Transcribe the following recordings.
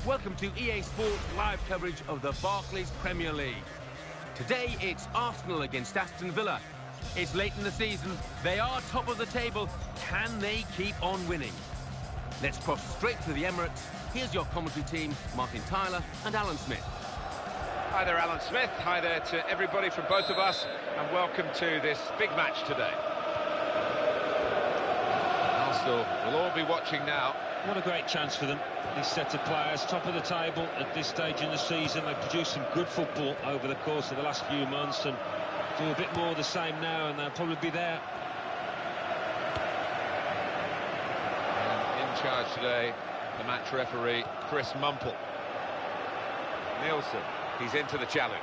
Welcome to EA Sports live coverage of the Barclays Premier League. Today it's Arsenal against Aston Villa. It's late in the season, they are top of the table. Can they keep on winning? Let's cross straight to the Emirates. Here's your commentary team, Martin Tyler and Alan Smith. Hi there, Alan Smith. Hi there to everybody from both of us, and welcome to this big match today. Arsenal will all be watching now. What a great chance for them. This set of players, top of the table at this stage in the season. They've produced some good football over the course of the last few months, and do a bit more of the same now, and they'll probably be there. And in charge today, the match referee, Chris Mumple. Niels, he's into the challenge.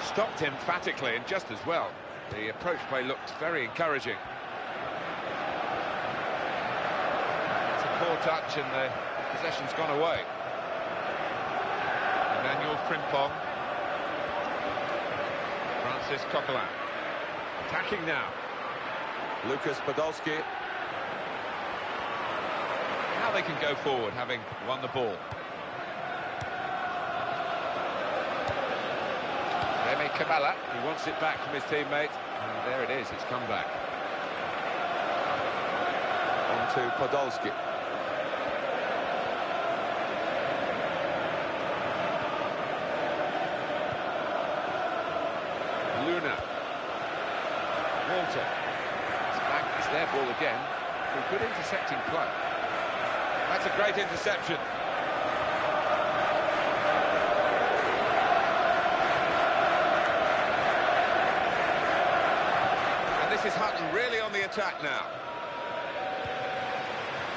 Stopped emphatically and just as well. The approach play looked very encouraging. It's a poor touch and the possession's gone away. Emmanuel Frimpong. Francis Coquelin. Attacking now. Lucas Podolski. How they can go forward having won the ball. Kabala, he wants it back from his teammate, and there it is, it's come back. On to Podolski. Luna. Walter. It's back, it's their ball again. Good intercepting play. That's a great interception. This is Hutton really on the attack now.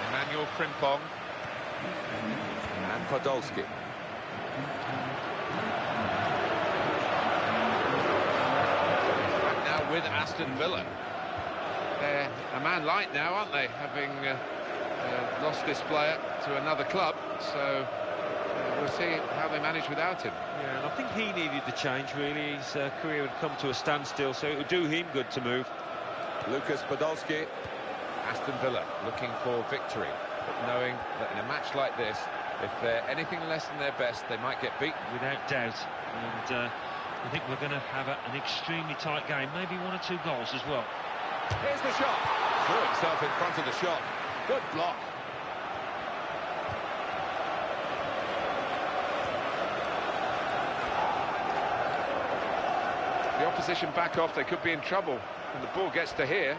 Emmanuel Frimpong and Podolski. Now with Aston Villa. They're a man light now, aren't they? Having lost this player to another club, so we'll see how they manage without him. Yeah, and I think he needed the change, really. His career had come to a standstill, so it would do him good to move. Lucas Podolski. Aston Villa looking for victory, but knowing that in a match like this, if they're anything less than their best, they might get beaten. Without doubt. And I think we're going to have an extremely tight game, maybe 1 or 2 goals as well. Here's the shot. Threw himself in front of the shot. Good block. The opposition back off, they could be in trouble. And the ball gets to here.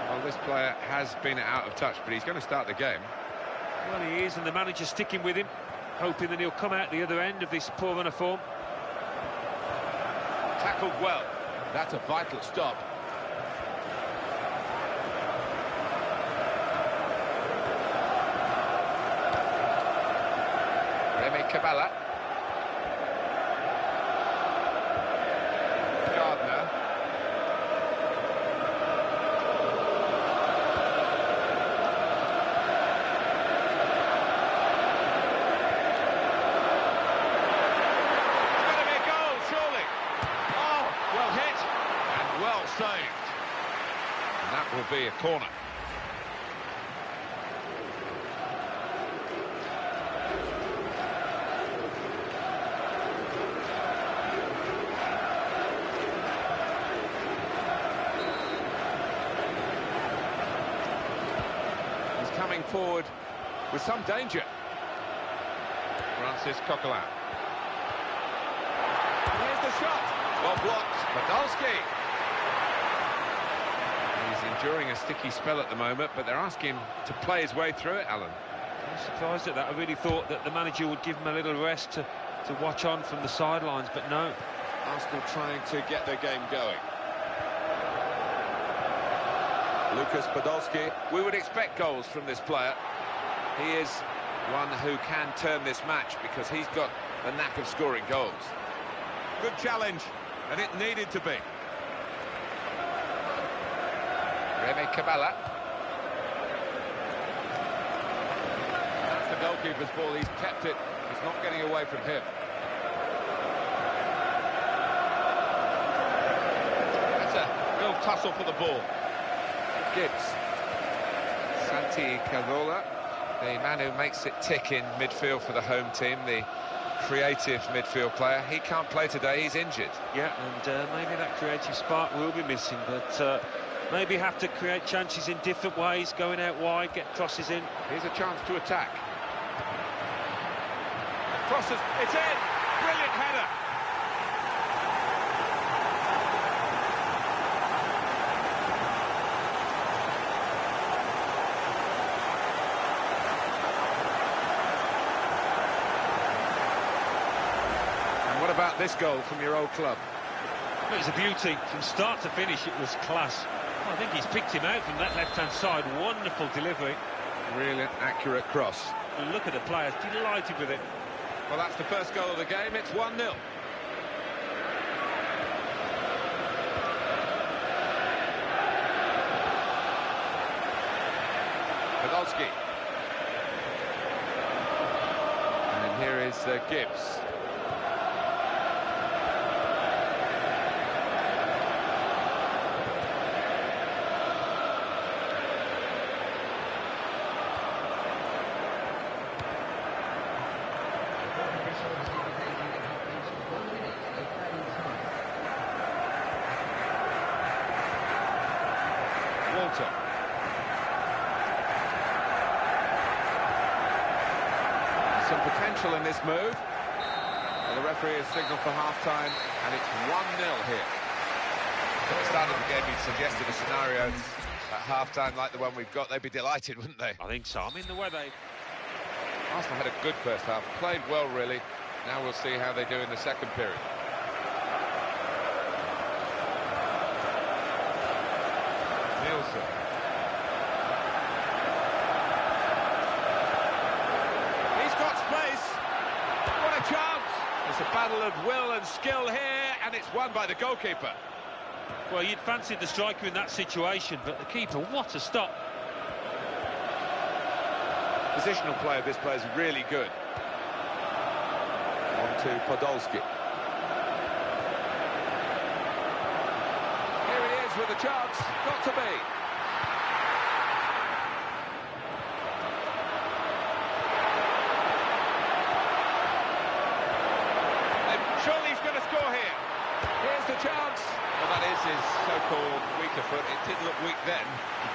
Well, this player has been out of touch, but he's going to start the game. Well, he is, and the manager's sticking with him, hoping that he'll come out the other end of this poor run of form. Tackled well. That's a vital stop. Remy Kabala. Will be a corner. He's coming forward with some danger. Francis Coquelin. Here's the shot. Well blocked. Podolski. Enduring a sticky spell at the moment, but they're asking to play his way through it, Alan. I'm surprised at that. I really thought that the manager would give him a little rest to watch on from the sidelines, but no. Arsenal trying to get their game going. Lucas Podolski. We would expect goals from this player. He is one who can turn this match because he's got the knack of scoring goals. Good challenge, and it needed to be. Remy Kabala. That's the goalkeeper's ball. He's kept it. It's not getting away from him. That's a real tussle for the ball. Gibbs. Santi Cazorla. The man who makes it tick in midfield for the home team, the creative midfield player. He can't play today, he's injured. Yeah, and maybe that creative spark will be missing, but maybe have to create chances in different ways, going out wide, get crosses in. Here's a chance to attack. Crosses, it's in! Brilliant header! And what about this goal from your old club? It was a beauty. From start to finish, it was class. I think he's picked him out from that left-hand side. Wonderful delivery. Brilliant, accurate cross. And look at the players, delighted with it. Well, that's the first goal of the game. It's 1-0. Podolski. And here is Gibbs. Some potential in this move. Well, the referee has signalled for half-time, and it's 1-0 here. At the start of the game, he'd suggested a scenario at half-time like the one we've got. They'd be delighted, wouldn't they? I think so. I mean, the way they... Arsenal had a good first half, played well, really. Now we'll see how they do in the second period. Niels. It's a battle of will and skill here, and it's won by the goalkeeper. Well, you'd fancy the striker in that situation, but the keeper, what a stop. Positional play of this player is really good. On to Podolski. Here he is with a chance. Got to be. Surely he's going to score here. Here's the chance. Well, that is his so-called weaker foot. It did look weak then.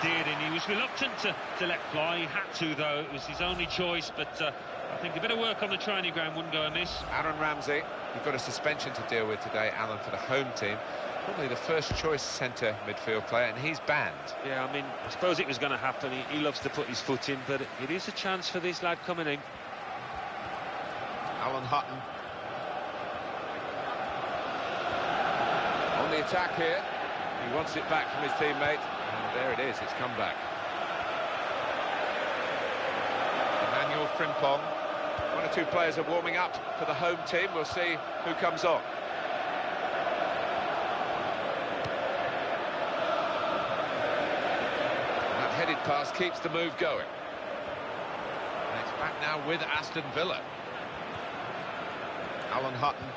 He did, and he was reluctant to let fly. He had to, though. It was his only choice, but I think a bit of work on the training ground wouldn't go amiss. Aaron Ramsey, you've got a suspension to deal with today, Alan, for the home team. Probably the first choice centre midfield player, and he's banned. Yeah, I mean, I suppose it was going to happen. He loves to put his foot in, but it is a chance for this lad coming in. Alan Hutton. On the attack here, he wants it back from his teammate, and there it is, it's come back. Emmanuel Frimpong. One or two players are warming up for the home team. We'll see who comes on. And that headed pass keeps the move going. And it's back now with Aston Villa. Alan Hutton.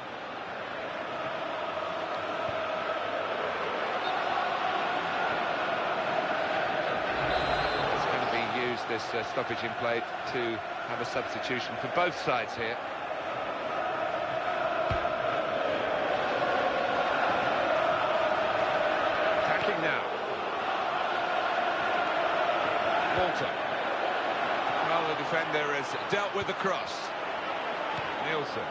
This stoppage in play to have a substitution for both sides here. Attacking now. Walter. Well, the defender has dealt with the cross. Nielsen.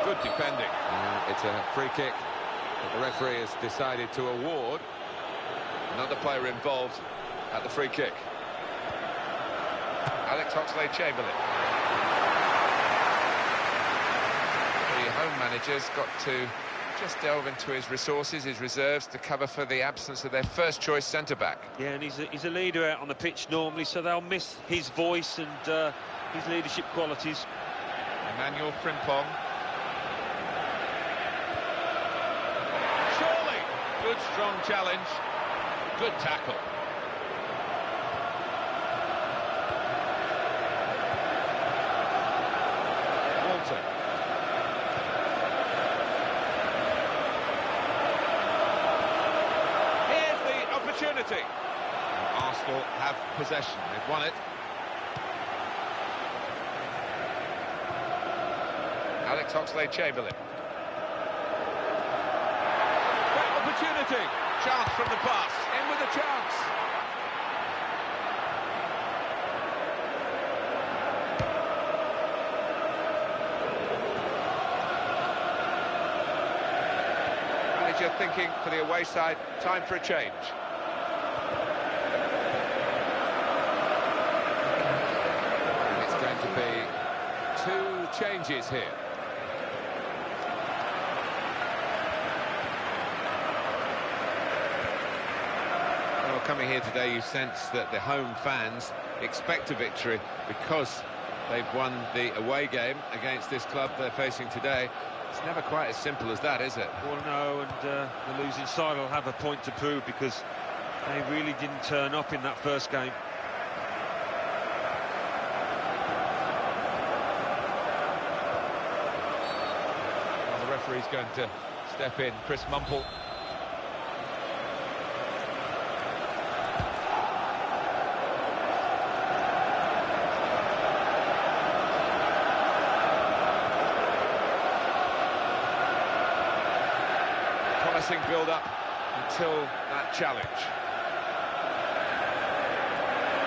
Good defending. It's a free kick that the referee has decided to award. Another player involved at the free kick. Alex Oxlade-Chamberlain. The home manager's got to just delve into his resources, his reserves, to cover for the absence of their first choice centre-back. Yeah, and he's a leader out on the pitch normally, so they'll miss his voice and his leadership qualities. Emmanuel Frimpong. Good strong challenge, good tackle. Walter. opportunity. Arsenal have possession. They've won it. Alex Oxlade-Chamberlain. Great opportunity. Chance from the pass. In with a chance. Manager thinking for the away side, time for a change. And it's going to be 2 changes here. Well, coming here today, you sense that the home fans expect a victory because they've won the away game against this club they're facing today. It's never quite as simple as that, is it? Well, no, and the losing side will have a point to prove because they really didn't turn up in that first game. Well, the referee's going to step in, Chris Mumple. Build-up until that challenge.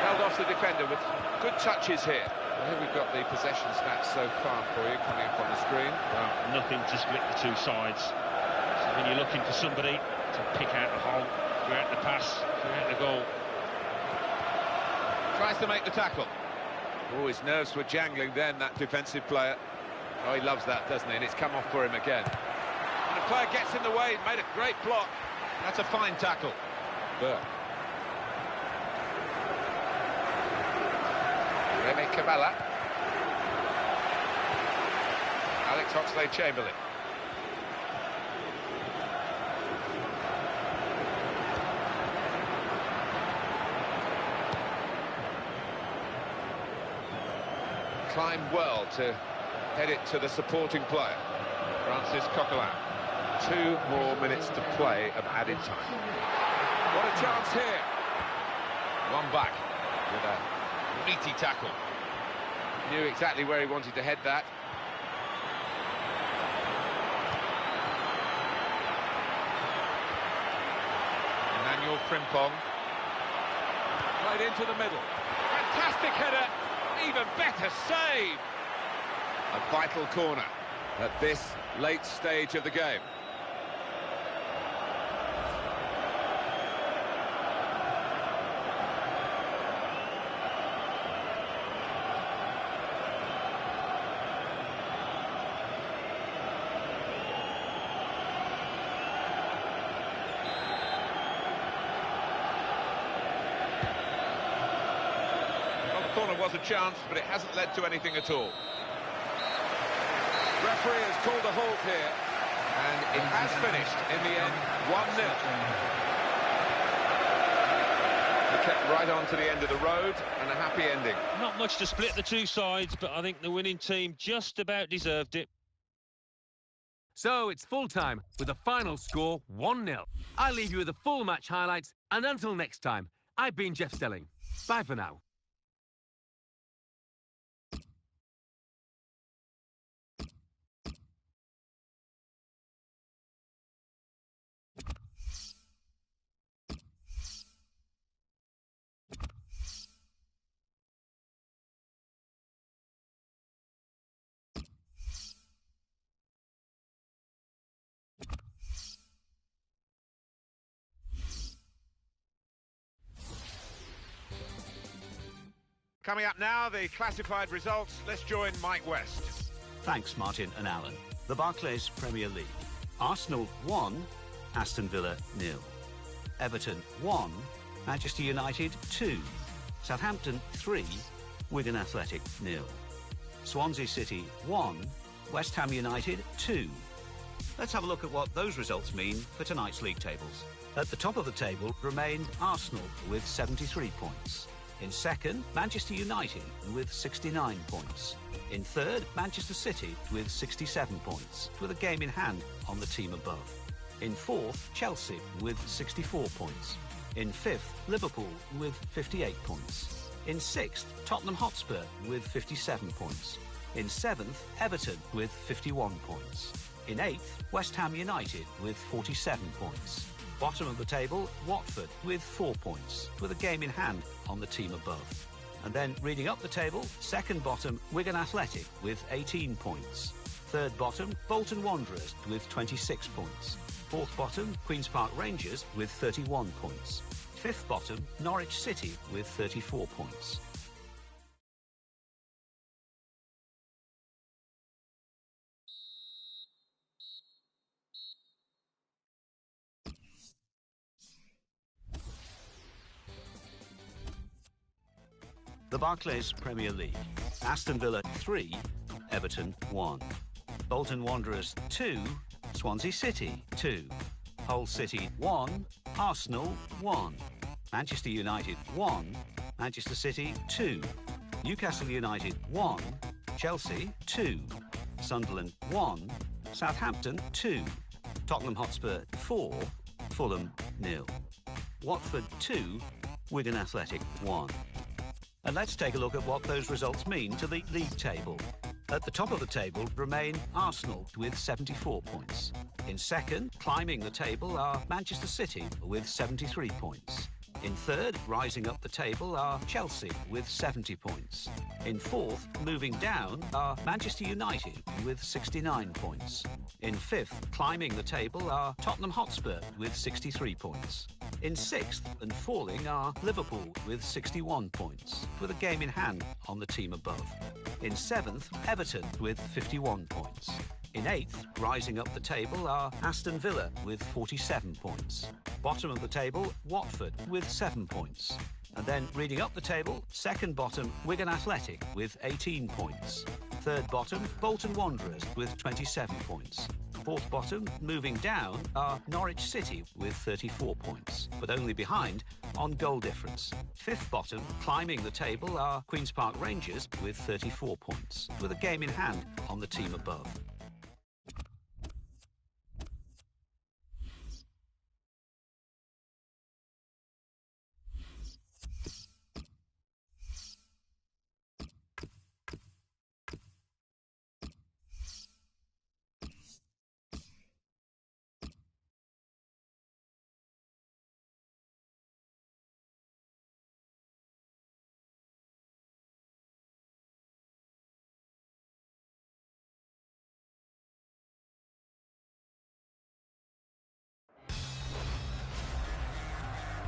Held off the defender with good touches here. Well, here we've got the possession stats so far for you coming up on the screen. Well, nothing to split the 2 sides. So when you're looking for somebody to pick out the hole, create the pass, create the goal. Tries to make the tackle. Oh, his nerves were jangling then, that defensive player. Oh, he loves that, doesn't he? And it's come off for him again. And the player gets in the way, made a great block. That's a fine tackle. Burke. Remy Cabella. Alex Oxlade-Chamberlain. Climbed well to head it to the supporting player, Francis Coquelin. 2 more minutes to play of added time. What a chance here. One back with a meaty tackle. Knew exactly where he wanted to head that. Emmanuel Frimpong. Played into the middle. Fantastic header. Even better save. A vital corner at this late stage of the game. Corner was a chance, but it hasn't led to anything at all. Referee has called a halt here, and it has finished in the end 1-0. They kept right on to the end of the road, and a happy ending. Not much to split the 2 sides, but I think the winning team just about deserved it. So it's full time with the final score 1-0. I'll leave you with the full match highlights, and until next time, I've been Jeff Stelling. Bye for now. Coming up now, the classified results. Let's join Mike West. Thanks, Martin and Alan. The Barclays Premier League. Arsenal 1, Aston Villa 0. Everton 1, Manchester United 2. Southampton 3, Wigan Athletic 0. Swansea City 1, West Ham United 2. Let's have a look at what those results mean for tonight's league tables. At the top of the table remained Arsenal with 73 points. In second, Manchester United with 69 points. In third, Manchester City with 67 points, with a game in hand on the team above. In fourth, Chelsea with 64 points. In 5th, Liverpool with 58 points. In 6th, Tottenham Hotspur with 57 points. In 7th, Everton with 51 points. In 8th, West Ham United with 47 points. Bottom of the table, Watford with 4 points, with a game in hand on the team above. And then reading up the table, second bottom, Wigan Athletic with 18 points. Third bottom, Bolton Wanderers with 26 points. Fourth bottom, Queen's Park Rangers with 31 points. Fifth bottom, Norwich City with 34 points. The Barclays Premier League. Aston Villa 3, Everton 1. Bolton Wanderers 2, Swansea City 2. Hull City 1, Arsenal 1. Manchester United 1, Manchester City 2. Newcastle United 1, Chelsea 2. Sunderland 1, Southampton 2. Tottenham Hotspur 4, Fulham 0. Watford 2, Wigan Athletic 1. And let's take a look at what those results mean to the league table. At the top of the table remain Arsenal with 74 points. In second, climbing the table, are Manchester City with 73 points. In third, rising up the table, are Chelsea with 70 points. In fourth, moving down, are Manchester United with 69 points. In fifth, climbing the table, are Tottenham Hotspur with 63 points. In sixth and falling are Liverpool with 61 points, with a game in hand on the team above. In seventh, Everton with 51 points. In eighth, rising up the table, are Aston Villa with 47 points. Bottom of the table, Watford with 7 points. And then reading up the table, second bottom, Wigan Athletic with 18 points. Third bottom, Bolton Wanderers with 27 points. Fourth bottom, moving down, are Norwich City with 34 points, but only behind on goal difference. Fifth bottom, climbing the table, are Queen's Park Rangers with 34 points, with a game in hand on the team above.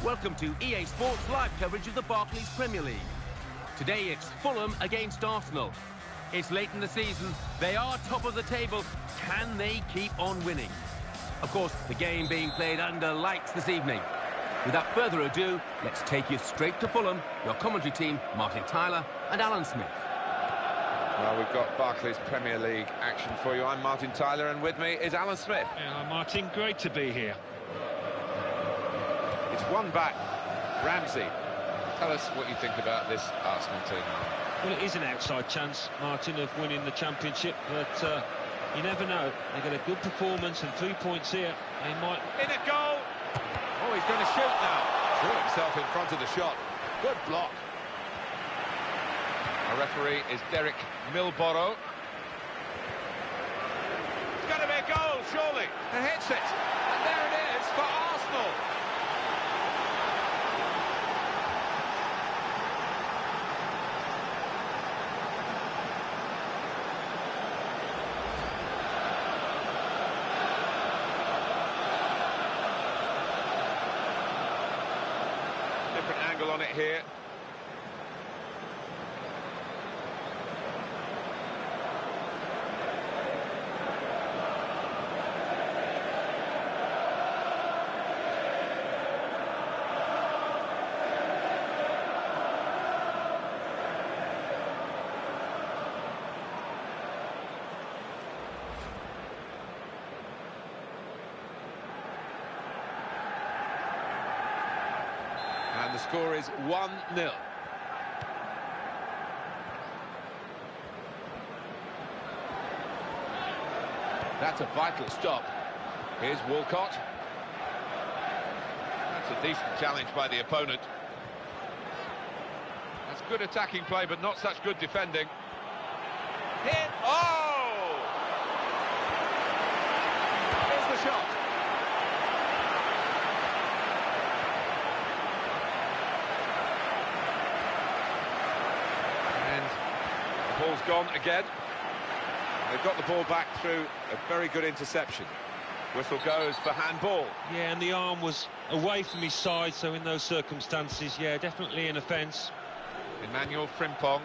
Welcome to EA Sports live coverage of the Barclays Premier League. Today it's Fulham against Arsenal. It's late in the season, they are top of the table. Can they keep on winning? Of course, the game being played under lights this evening. Without further ado, let's take you straight to Fulham, your commentary team, Martin Tyler and Alan Smith. Well, we've got Barclays Premier League action for you. I'm Martin Tyler, and with me is Alan Smith. Yeah, Martin, great to be here. It's one back. Ramsey, tell us what you think about this Arsenal team. Well, it is an outside chance, Martin, of winning the championship, but you never know. They get a good performance and 3 points here. They might... In a goal! Oh, he's going to shoot now. Threw himself in front of the shot. Good block. Our referee is Derek Milboro. It's going to be a goal, surely. And hits it. And there it is for Arsenal. Different angle on it here. And the score is 1-0. That's a vital stop. Here's Walcott. That's a a decent challenge by the opponent. That's good attacking play, but not such good defending. Hit! Oh! Here's the shot. And the ball's gone again. They've got the ball back through a very good interception. Whistle goes for handball. Yeah, and the arm was away from his side, so in those circumstances, yeah, definitely an offence. Emmanuel Frimpong.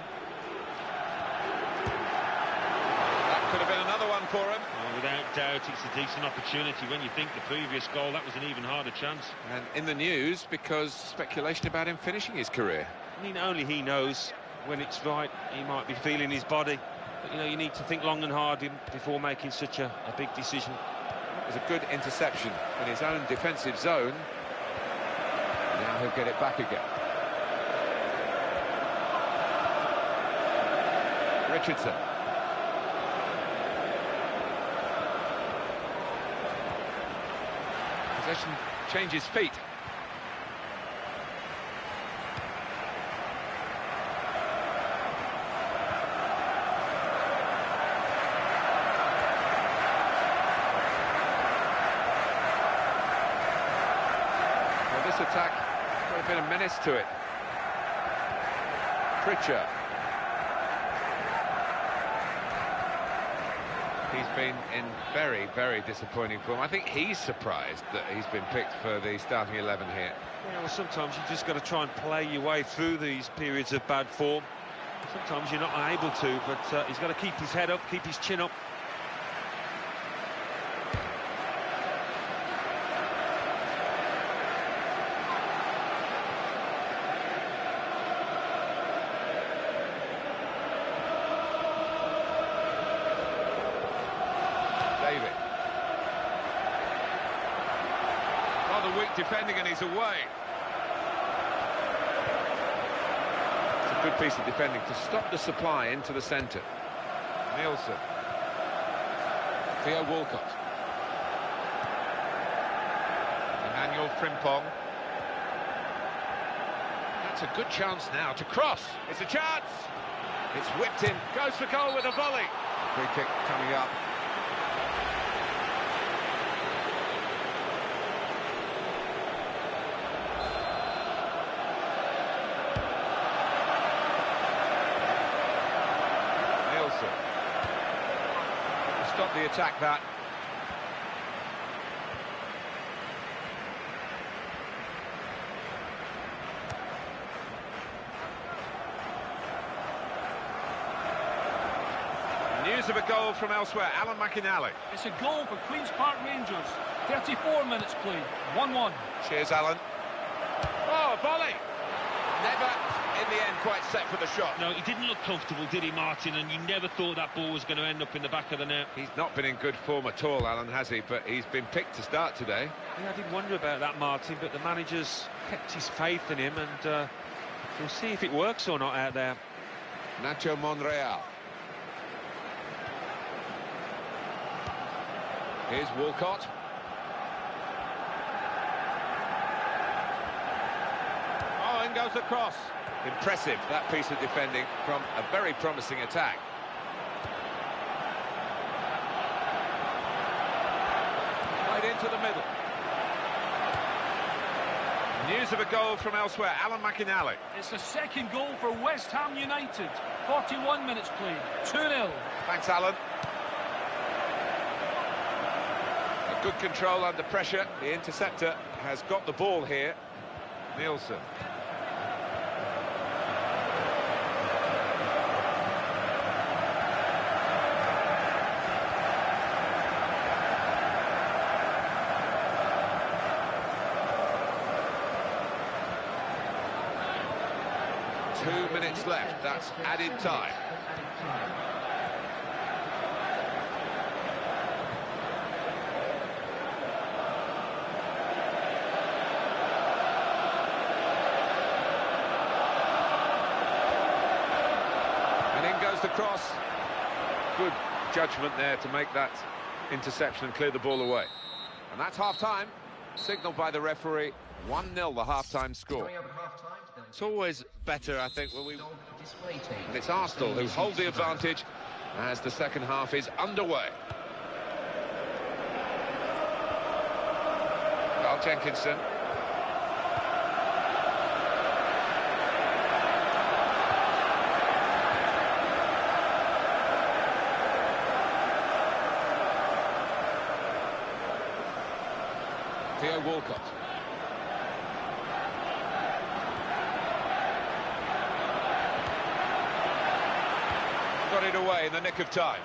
That could have been another one for him. Oh, without doubt, it's a decent opportunity. When you think the previous goal, that was an even harder chance. And in the news, because speculation about him finishing his career. I mean, only he knows when it's right. He might be feeling his body. But, you know, you need to think long and hard before making such a big decision. It was a good interception in his own defensive zone. Now he'll get it back again. Richardson. Possession changes feet. This attack got a bit of menace to it. Pritchard. He's been in very, very disappointing form. I think he's surprised that he's been picked for the starting 11 here. Yeah, well, sometimes you just got to try and play your way through these periods of bad form. Sometimes you're not able to, but he's got to keep his head up, keep his chin up. Rather weak defending, and he's away. It's a good piece of defending to stop the supply into the centre. Nielsen. Theo Walcott. Emmanuel Frimpong. That's a good chance now to cross. It's a chance. It's whipped in. Goes for goal with a volley. Free kick coming up. Stop the attack, that. News of a goal from elsewhere. Alan McInally. It's a goal for Queen's Park Rangers. 34 minutes played. 1-1. Cheers, Alan. Oh, a volley! Never, in the end, quite set for the shot. No, he didn't look comfortable, did he, Martin? And you never thought that ball was going to end up in the back of the net. He's not been in good form at all, Alan, has he? But he's been picked to start today. Yeah, I did wonder about that, Martin, but the manager's kept his faith in him, and we'll see if it works or not out there. Nacho Monreal. Here's Walcott. Oh, in goes the cross. Impressive, that piece of defending from a very promising attack. Right into the middle. News of a goal from elsewhere. Alan McInally. It's the second goal for West Ham United. 41 minutes played. 2-0. Thanks, Alan. A good control under pressure. The interceptor has got the ball here. Nielsen. Two minutes left, that's added time. And in goes the cross. Good judgment there to make that interception and clear the ball away. And that's half-time, signalled by the referee. 1-0 the half-time score. It's always better, I think, when and it's Arsenal who hold the advantage as the second half is underway. Carl Jenkinson. Theo Walcott. Got it away in the nick of time.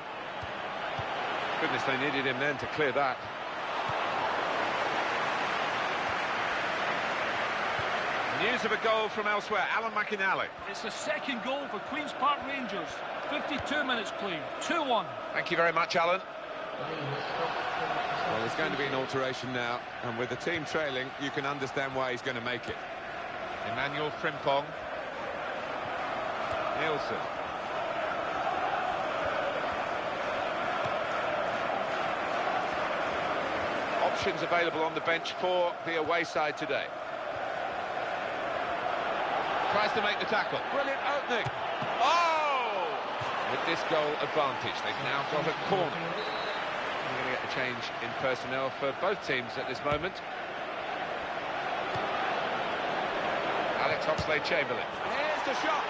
Goodness, they needed him then to clear that. News of a goal from elsewhere, Alan McInally. It's the second goal for Queen's Park Rangers. 52 minutes played, 2-1. Thank you very much, Alan. Well, there's going to be an alteration now, and with the team trailing, you can understand why he's going to make it. Emmanuel Frimpong. Nielsen. Options available on the bench for the away side today. Tries to make the tackle. Brilliant opening. Oh! With this goal advantage, they've now got a corner. We're going to get a change in personnel for both teams at this moment. Alex Oxlade-Chamberlain. Here's the shot.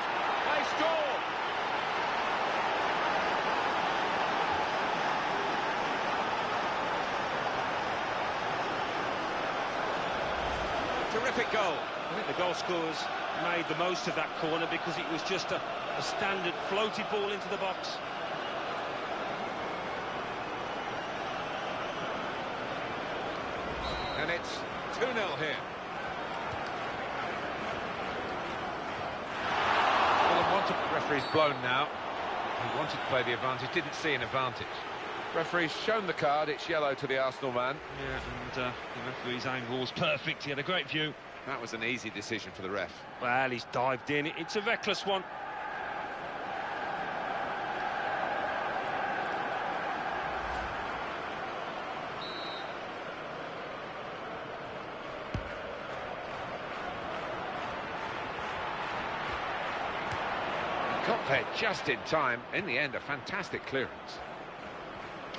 They score. Terrific goal. I think the goal scorers made the most of that corner because it was just a standard floaty ball into the box. And it's 2-0 here. Well, wanted the referee's blown now. He wanted to play the advantage, didn't see an advantage. Referee's shown the card, it's yellow to the Arsenal man. Yeah, and the referee's angle was perfect. He had a great view. That was an easy decision for the ref. Well, he's dived in. It's a reckless one. Got there just in time. In the end, a fantastic clearance.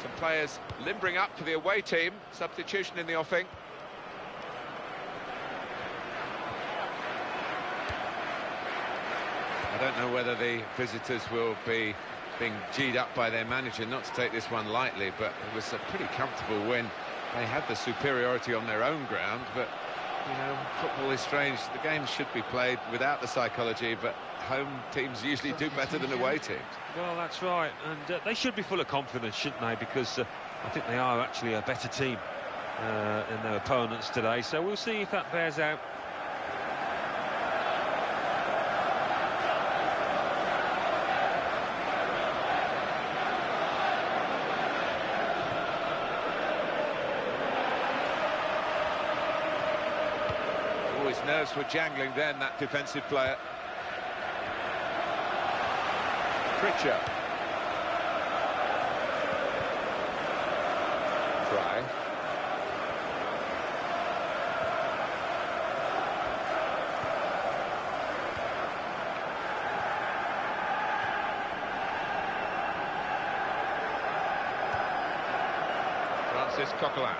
Some players limbering up for the away team. Substitution in the offing. I don't know whether the visitors will be being G'd up by their manager not to take this one lightly, but it was a pretty comfortable win. They had the superiority on their own ground, but, you know, football is strange. The game should be played without the psychology, but home teams usually do better than away teams. Well, that's right, and they should be full of confidence, shouldn't they? Because I think they are actually a better team than their opponents today, so we'll see if that bears out. His nerves were jangling then, that defensive player. Pritchard. Try. Francis Coquelin.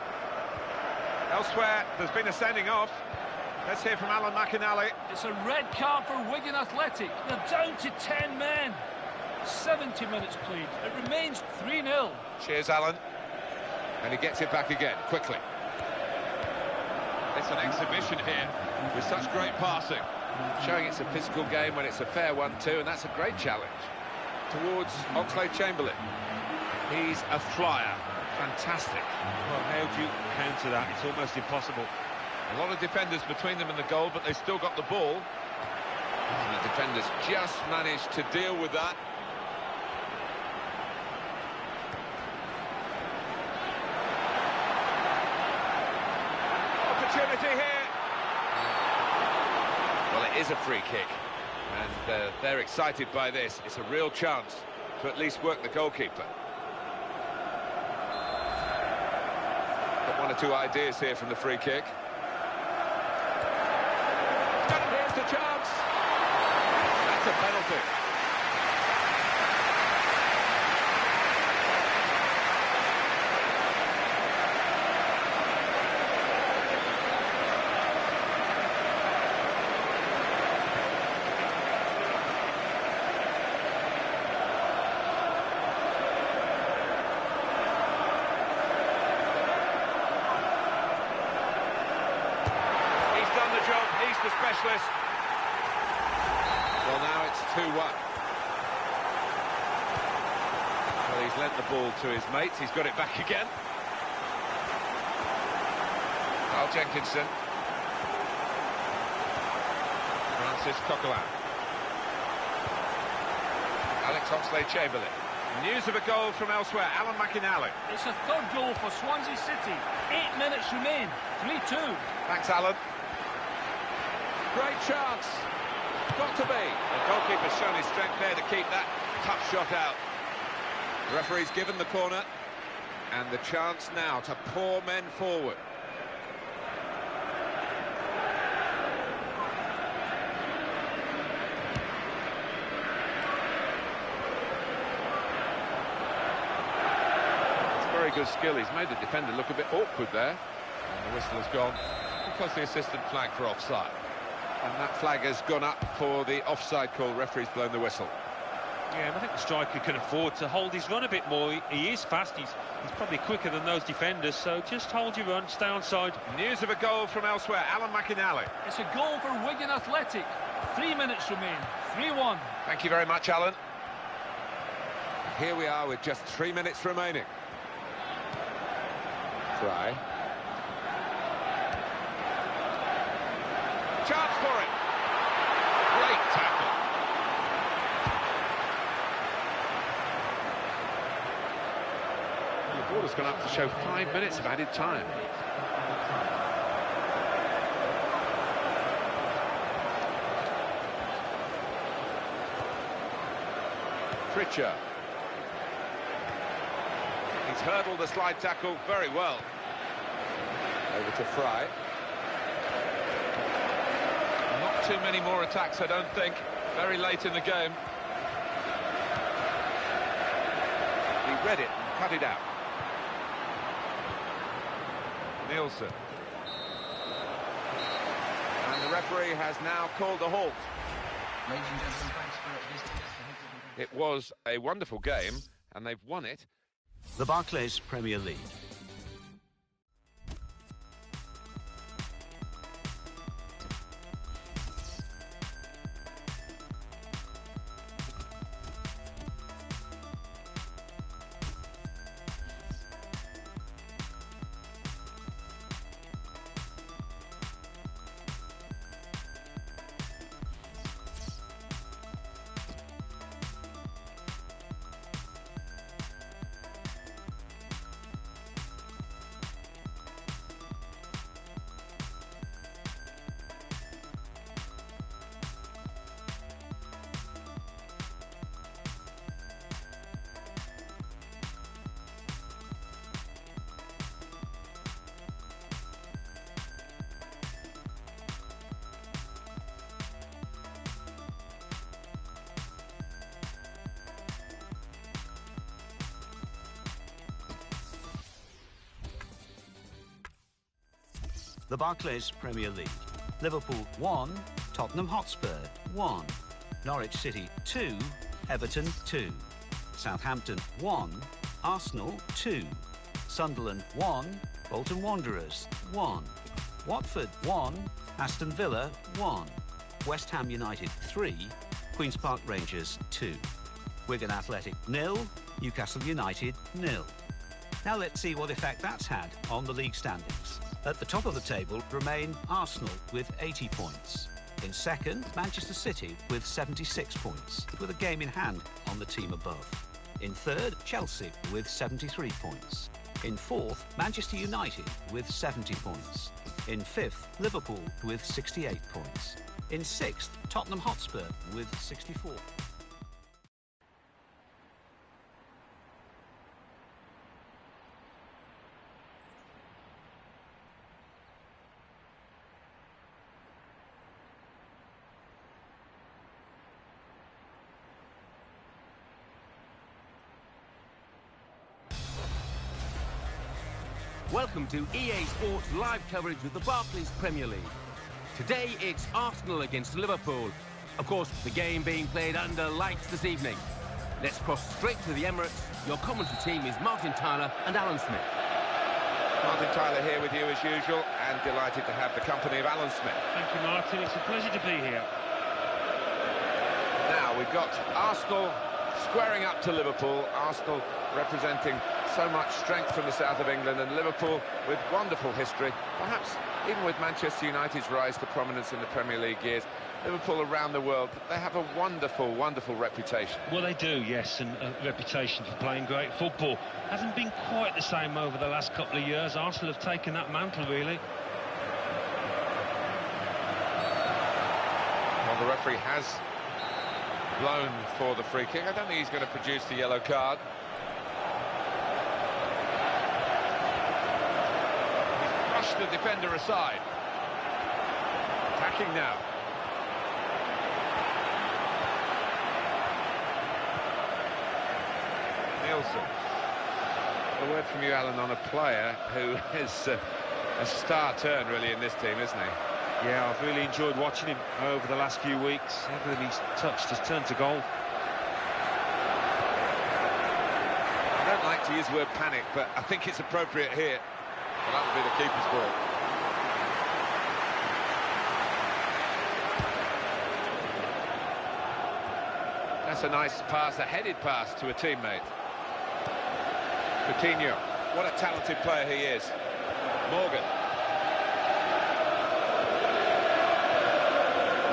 Elsewhere, there's been a sending off. Let's hear from Alan McInally. It's a red card for Wigan Athletic. They're down to 10 men. 70 minutes played. It remains 3-0. Cheers, Alan. And he gets it back again, quickly. It's an exhibition here with such great passing. Showing it's a physical game when it's a fair one too, and that's a great challenge. Towards Oxlade-Chamberlain. He's a flyer. Fantastic. Well, how do you counter that? It's almost impossible. A lot of defenders between them and the goal, but they still got the ball. And the defenders just managed to deal with that. Opportunity here. Well, it is a free kick. And they're excited by this. It's a real chance to at least work the goalkeeper. Got one or two ideas here from the free kick. That's a penalty. He's the specialist. Well, now it's 2-1. Well, he's lent the ball to his mates. He's got it back again. Carl Jenkinson. Francis Coquelin. Alex Oxlade-Chamberlain. News of a goal from elsewhere. Alan McInally. It's a third goal for Swansea City. 8 minutes remain. 3-2. Thanks, Alan. Great chance. Got to be. The goalkeeper's shown his strength there to keep that tough shot out. The referee's given the corner. And the chance now to pour men forward. It's very good skill. He's made the defender look a bit awkward there. And the whistle has gone because the assistant flagged for offside. And that flag has gone up for the offside call. Referee's blown the whistle. Yeah, and I think the striker can afford to hold his run a bit more. He is fast. He's probably quicker than those defenders. So just hold your run, stay on side. News of a goal from elsewhere. Alan McInally. It's a goal for Wigan Athletic. 3 minutes remain. 3-1. Thank you very much, Alan. Here we are with just 3 minutes remaining. Fry. Chance for it. Great tackle. The ball has gone up to show 5 minutes of added time. Pritchard. He's hurdled the slide tackle very well. Over to Fry. Not too many more attacks, I don't think. Very late in the game. He read it and cut it out. Nielsen. And the referee has now called a halt. Ladies and gentlemen, thanks for listening. It was a wonderful game, and they've won it. The Barclays Premier League. The Barclays Premier League. Liverpool 1, Tottenham Hotspur 1, Norwich City 2, Everton 2, Southampton 1, Arsenal 2, Sunderland 1, Bolton Wanderers 1, Watford 1, Aston Villa 1, West Ham United 3, Queen's Park Rangers 2, Wigan Athletic 0, Newcastle United 0. Now let's see what effect that's had on the league standings. At the top of the table remain Arsenal with 80 points. In second, Manchester City with 76 points, with a game in hand on the team above. In third, Chelsea with 73 points. In fourth, Manchester United with 70 points. In fifth, Liverpool with 68 points. In sixth, Tottenham Hotspur with 64. Welcome to EA Sports live coverage of the Barclays Premier League. Today it's Arsenal against Liverpool. Of course, the game being played under lights this evening. Let's cross straight to the Emirates. Your commentary team is Martin Tyler and Alan Smith. Martin Tyler here with you as usual, and delighted to have the company of Alan Smith. Thank you, Martin. It's a pleasure to be here. Now, we've got Arsenal squaring up to Liverpool. Arsenal representing so much strength from the south of England, and Liverpool with wonderful history. Perhaps even with Manchester United's rise to prominence in the Premier League years, Liverpool around the world, they have a wonderful, wonderful reputation. Well, they do, yes, and a reputation for playing great football. Hasn't been quite the same over the last couple of years. Arsenal have taken that mantle, really. Well, the referee has blown for the free kick. I don't think he's going to produce the yellow card. He's brushed the defender aside. Attacking now. Nielsen. A word from you, Alan, on a player who is a star turn, really, in this team, isn't he? Yeah, I've really enjoyed watching him over the last few weeks. Everything he's touched has turned to goal. I don't like to use the word panic, but I think it's appropriate here. Well, that would be the keeper's ball. That's a nice pass, a headed pass to a teammate. Coutinho, what a talented player he is. Morgan.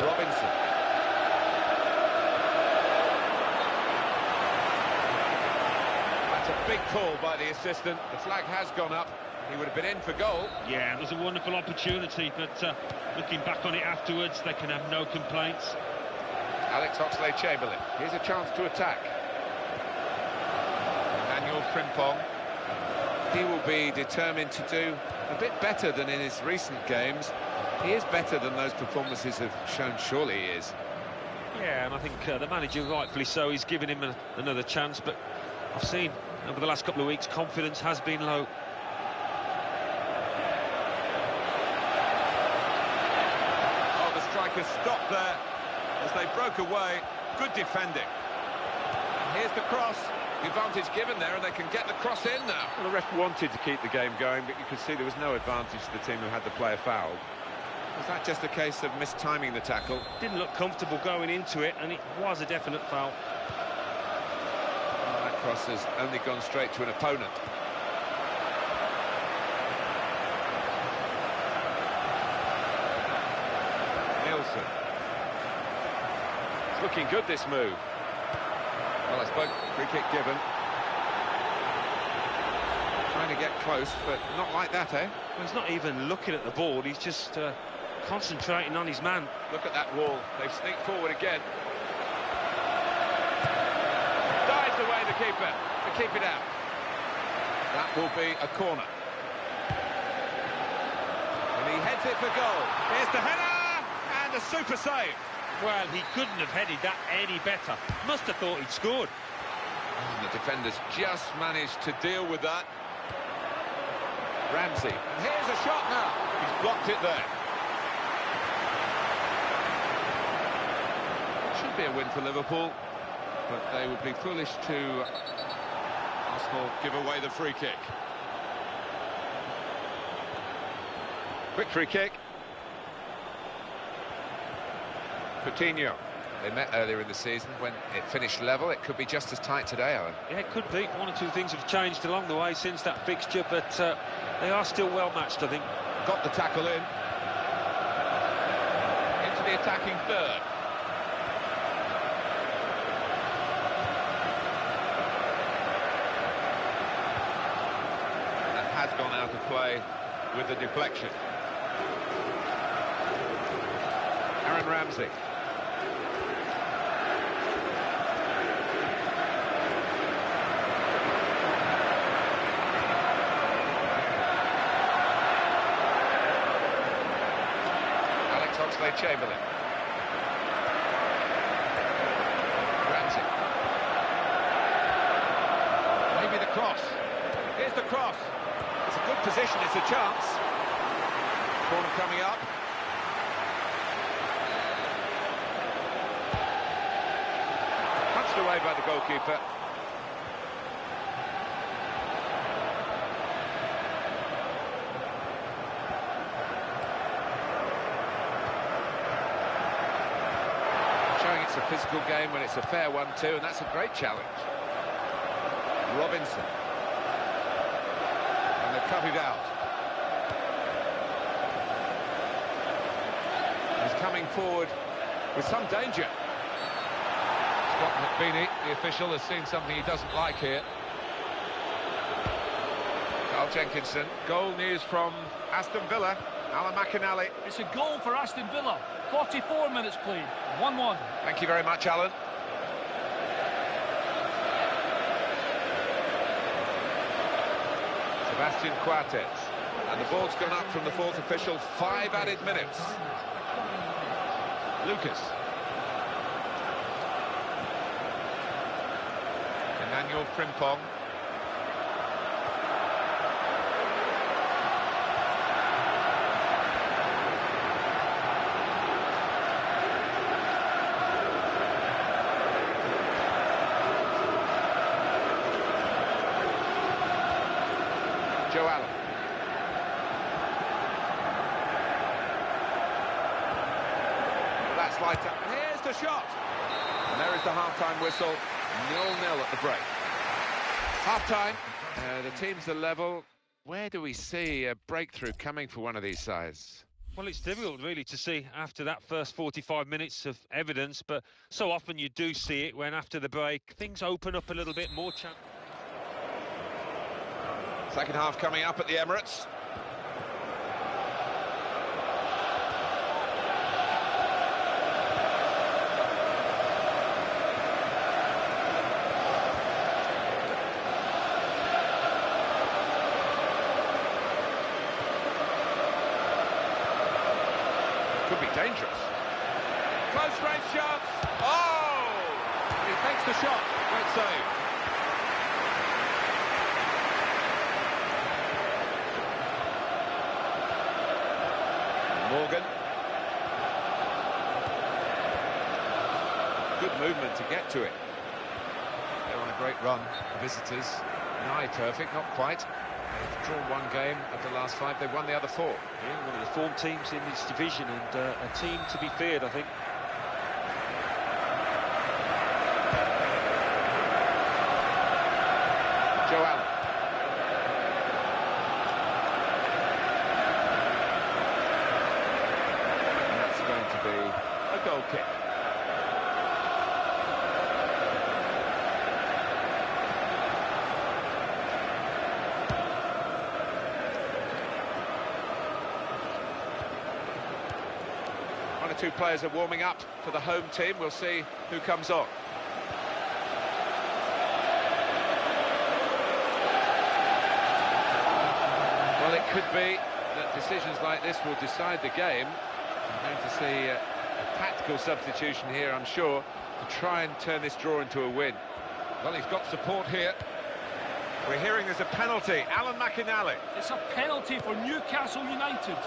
Robinson. That's a big call by the assistant. The flag has gone up. He would have been in for goal. Yeah, it was a wonderful opportunity, but looking back on it afterwards, they can have no complaints. Alex Oxlade-Chamberlain. Here's a chance to attack. Emmanuel Frimpong. He will be determined to do a bit better than in his recent games. He is better than those performances have shown, surely he is. Yeah, and I think the manager, rightfully so, he's giving him another chance, but I've seen over the last couple of weeks confidence has been low. Oh, the strikers stopped there as they broke away. Good defending. And here's the cross. The advantage given there, and they can get the cross in now. Well, the ref wanted to keep the game going, but you could see there was no advantage to the team who had the player fouled. Was that just a case of mistiming the tackle? Didn't look comfortable going into it, and it was a definite foul. Well, that cross has only gone straight to an opponent. Nielsen. It's looking good, this move. Well, I suppose free kick given. Trying to get close, but not like that, eh? Well, he's not even looking at the ball, he's just concentrating on his man. Look at that wall. They've sneaked forward again. Dives away the keeper to keep it out. That will be a corner. And he heads it for goal. Here's the header! And a super save. Well, he couldn't have headed that any better. Must have thought he'd scored. And the defenders just managed to deal with that. Ramsey. And here's a shot now. He's blocked it there. Should be a win for Liverpool, but they would be foolish to Arsenal give away the free kick. Quick free kick. Coutinho. They met earlier in the season when it finished level. It could be just as tight today, Alan. Yeah, it could be. One or two things have changed along the way since that fixture, but they are still well matched, I think. Got the tackle in. Into the attacking third. That has gone out of play with the deflection. Aaron Ramsey. Oxlade-Chamberlain. Ramsey. Maybe the cross. Here's the cross. It's a good position, it's a chance. Corner coming up. Punched away by the goalkeeper. Showing it's a physical game when it's a fair one too, and that's a great challenge. Robinson. And they've cut it out. He's coming forward with some danger. Scott McBeanie, the official, has seen something he doesn't like here. Carl Jenkinson. Goal news from Aston Villa. Alan McInally. It's a goal for Aston Villa. 44 minutes played. 1-1. Thank you very much, Alan. Sebastian Coates. And the ball's gone up from the fourth official. 5 added minutes. Lucas. Emmanuel Frimpong. Joe Allen. That's light up. And here's the shot. And there is the half-time whistle. 0-0 at the break. Half-time. The teams are level. Where do we see a breakthrough coming for one of these sides? Well, it's difficult, really, to see after that first 45 minutes of evidence, but so often you do see it when, after the break, things open up a little bit more. Second half coming up at the Emirates. Could be dangerous. Close range shots. Oh! He takes the shot. Great save. Morgan. Good movement to get to it. They're on a great run, the visitors. Nigh perfect, not quite. They've drawn one game of the last 5. They've won the other 4. Yeah, one of the form teams in this division, and a team to be feared, I think. Joe Allen. And that's going to be a goal kick. One or two players are warming up for the home team. We'll see who comes on. Well, it could be that decisions like this will decide the game. I'm going to see a tactical substitution here, I'm sure, to try and turn this draw into a win. Well, he's got support here. We're hearing there's a penalty. Alan McInally. It's a penalty for Newcastle United.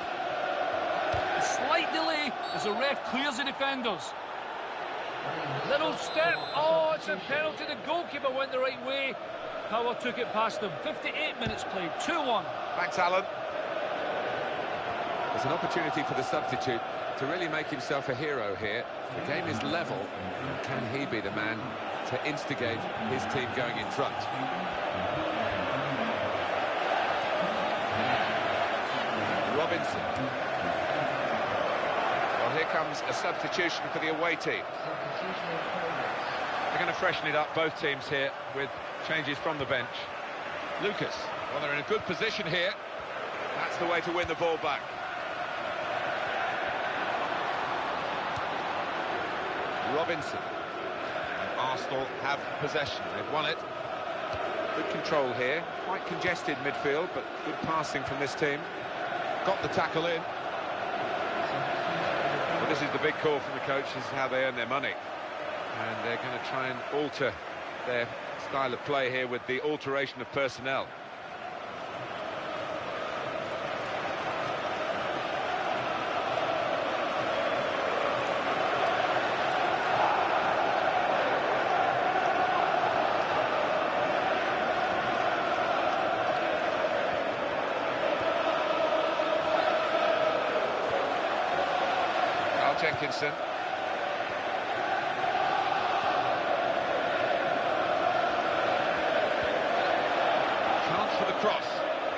A slight delay as the ref clears the defenders. Little step. Oh, it's a penalty. The goalkeeper went the right way. Power took it past him. 58 minutes played. 2-1. Thanks, Alan. There's an opportunity for the substitute to really make himself a hero here. The game is level. Can he be the man to instigate his team going in front? Robinson. Well, here comes a substitution for the away team. They're going to freshen it up, both teams here, with changes from the bench. Lucas. Well, they're in a good position here. That's the way to win the ball back. Robinson. And Arsenal have possession. They've won it. Good control here. Quite congested midfield, but good passing from this team. Got the tackle in. Well, this is the big call from the coach. This is how they earn their money. And they're going to try and alter their style of play here with the alteration of personnel. Jenkinson. Chance for the cross.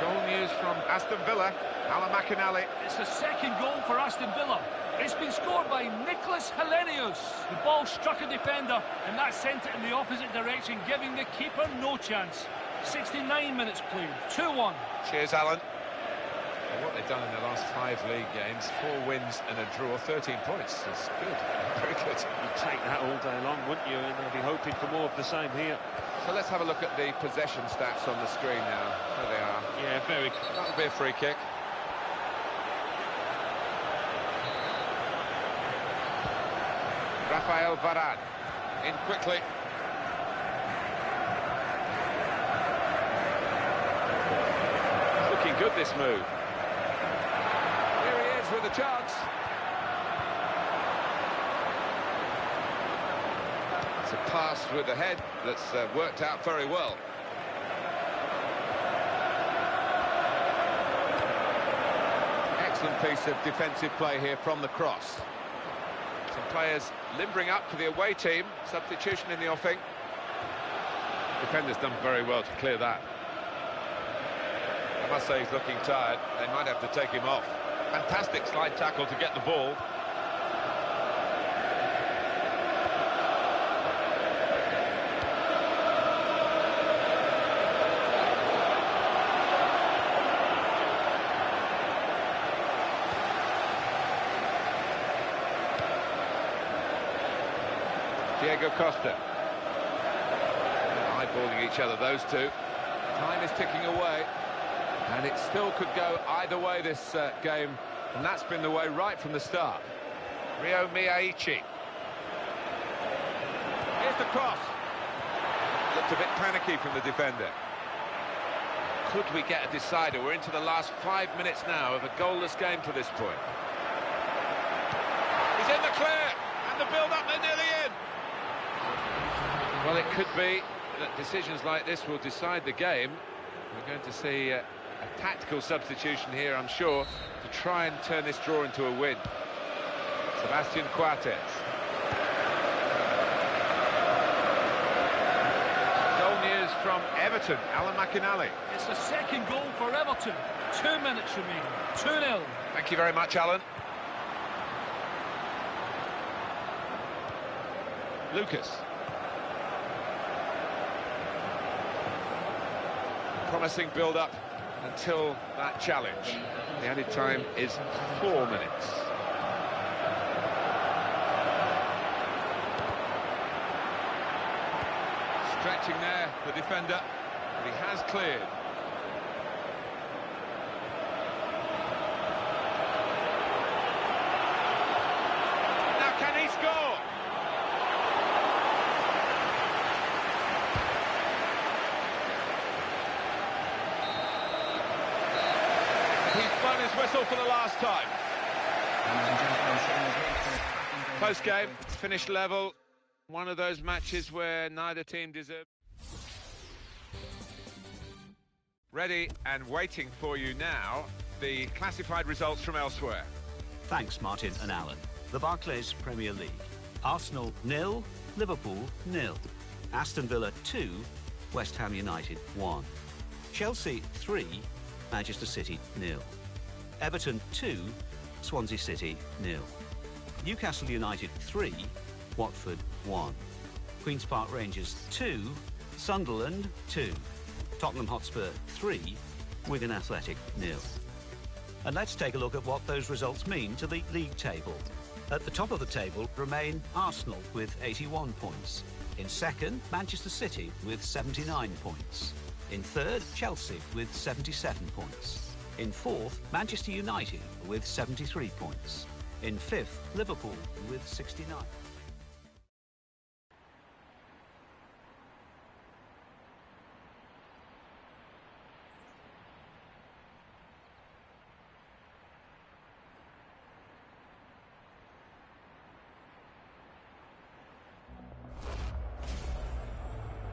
Goal news from Aston Villa. Alan McInally. It's the second goal for Aston Villa. It's been scored by Nicholas Helenius. The ball struck a defender, and that sent it in the opposite direction, giving the keeper no chance. 69 minutes played, 2-1. Cheers, Alan. Well, what they've done in the last 5 league games, 4 wins and a draw, 13 points. It's good, very good. You'd take that all day long, wouldn't you? And they'll be hoping for more of the same here. So let's have a look at the possession stats on the screen now. There they are. Yeah, very good. That'll be a free kick. Rafael Varane in quickly. Looking good, this move. Here he is with a chance. It's a pass with the head that's worked out very well. Excellent piece of defensive play here from the cross. Some players limbering up for the away team. Substitution in the offing. Defender's done very well to clear that. I must say he's looking tired. They might have to take him off. Fantastic slide tackle to get the ball. Diego Costa. Eyeballing each other, those two. Time is ticking away. And it still could go either way, this game. And that's been the way right from the start. Rio Miyaichi. Here's the cross. Looked a bit panicky from the defender. Could we get a decider? We're into the last 5 minutes now of a goalless game to this point. He's in the clear. And the build-up, they're nearly in. Well, it could be that decisions like this will decide the game. We're going to see a tactical substitution here, I'm sure, to try and turn this draw into a win. Sebastian Coates. Goal news from Everton, Alan McInally. It's the second goal for Everton. 2 minutes remaining, 2-0. Thank you very much, Alan. Lucas. Promising build-up until that challenge. The added time is 4 minutes. Stretching there, the defender, but he has cleared. Now can he score? He's blown his whistle for the last time. Close game, finished level. One of those matches where neither team deserved. Ready and waiting for you now, the classified results from elsewhere. Thanks, Martin and Alan. The Barclays Premier League. Arsenal 0, Liverpool 0. Aston Villa 2, West Ham United 1. Chelsea 3, Manchester City 0. Everton 2, Swansea City 0. Newcastle United 3, Watford 1. Queen's Park Rangers 2, Sunderland 2. Tottenham Hotspur 3, Wigan Athletic 0. And let's take a look at what those results mean to the league table. At the top of the table remain Arsenal with 81 points. In second, Manchester City with 79 points. In third, Chelsea with 77 points. In fourth, Manchester United with 73 points. In fifth, Liverpool with 69.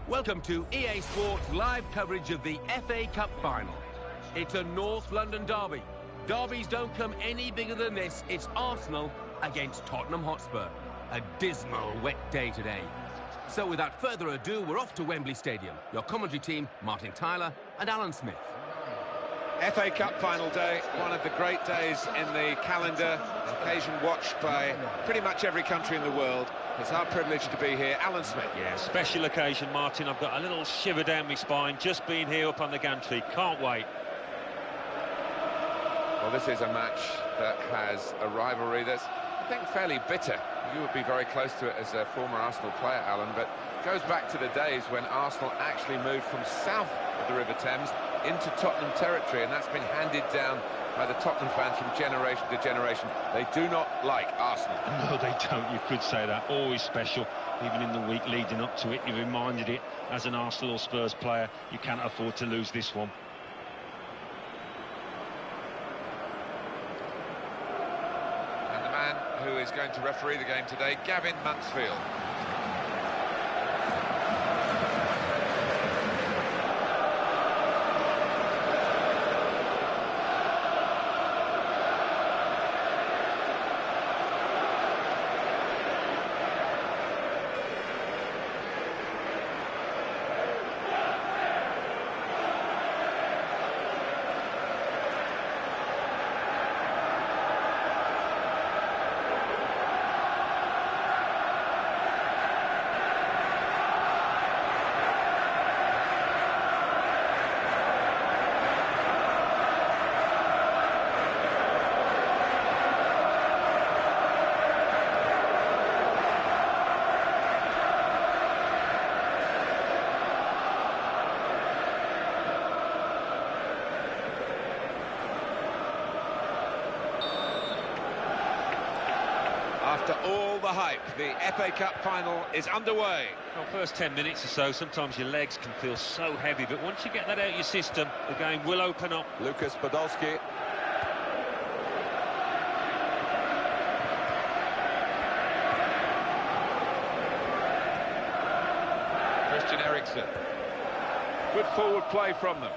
Welcome to EA Sports live coverage of the FA Cup final. It's a North London derby. Derbies don't come any bigger than this. It's Arsenal against Tottenham Hotspur. A dismal wet day today. So without further ado, we're off to Wembley Stadium. Your commentary team, Martin Tyler and Alan Smith. FA Cup final day, one of the great days in the calendar. Occasion watched by pretty much every country in the world. It's our privilege to be here. Alan Smith. Yeah, special occasion, Martin. I've got a little shiver down my spine just being here up on the gantry. Can't wait. Well, this is a match that has a rivalry that's, I think, fairly bitter. You would be very close to it as a former Arsenal player, Alan, but it goes back to the days when Arsenal actually moved from south of the River Thames into Tottenham territory, and that's been handed down by the Tottenham fans from generation to generation. They do not like Arsenal. No, they don't. You could say that. Always special. Even in the week leading up to it, you reminded it as an Arsenal or Spurs player, you can't afford to lose this one. And the man who is going to referee the game today, Gavin Mansfield. After all the hype, the FA Cup final is underway. Well, first 10 minutes or so, sometimes your legs can feel so heavy, but once you get that out of your system, the game will open up. Lucas Podolski. Christian Eriksen. Good forward play from them.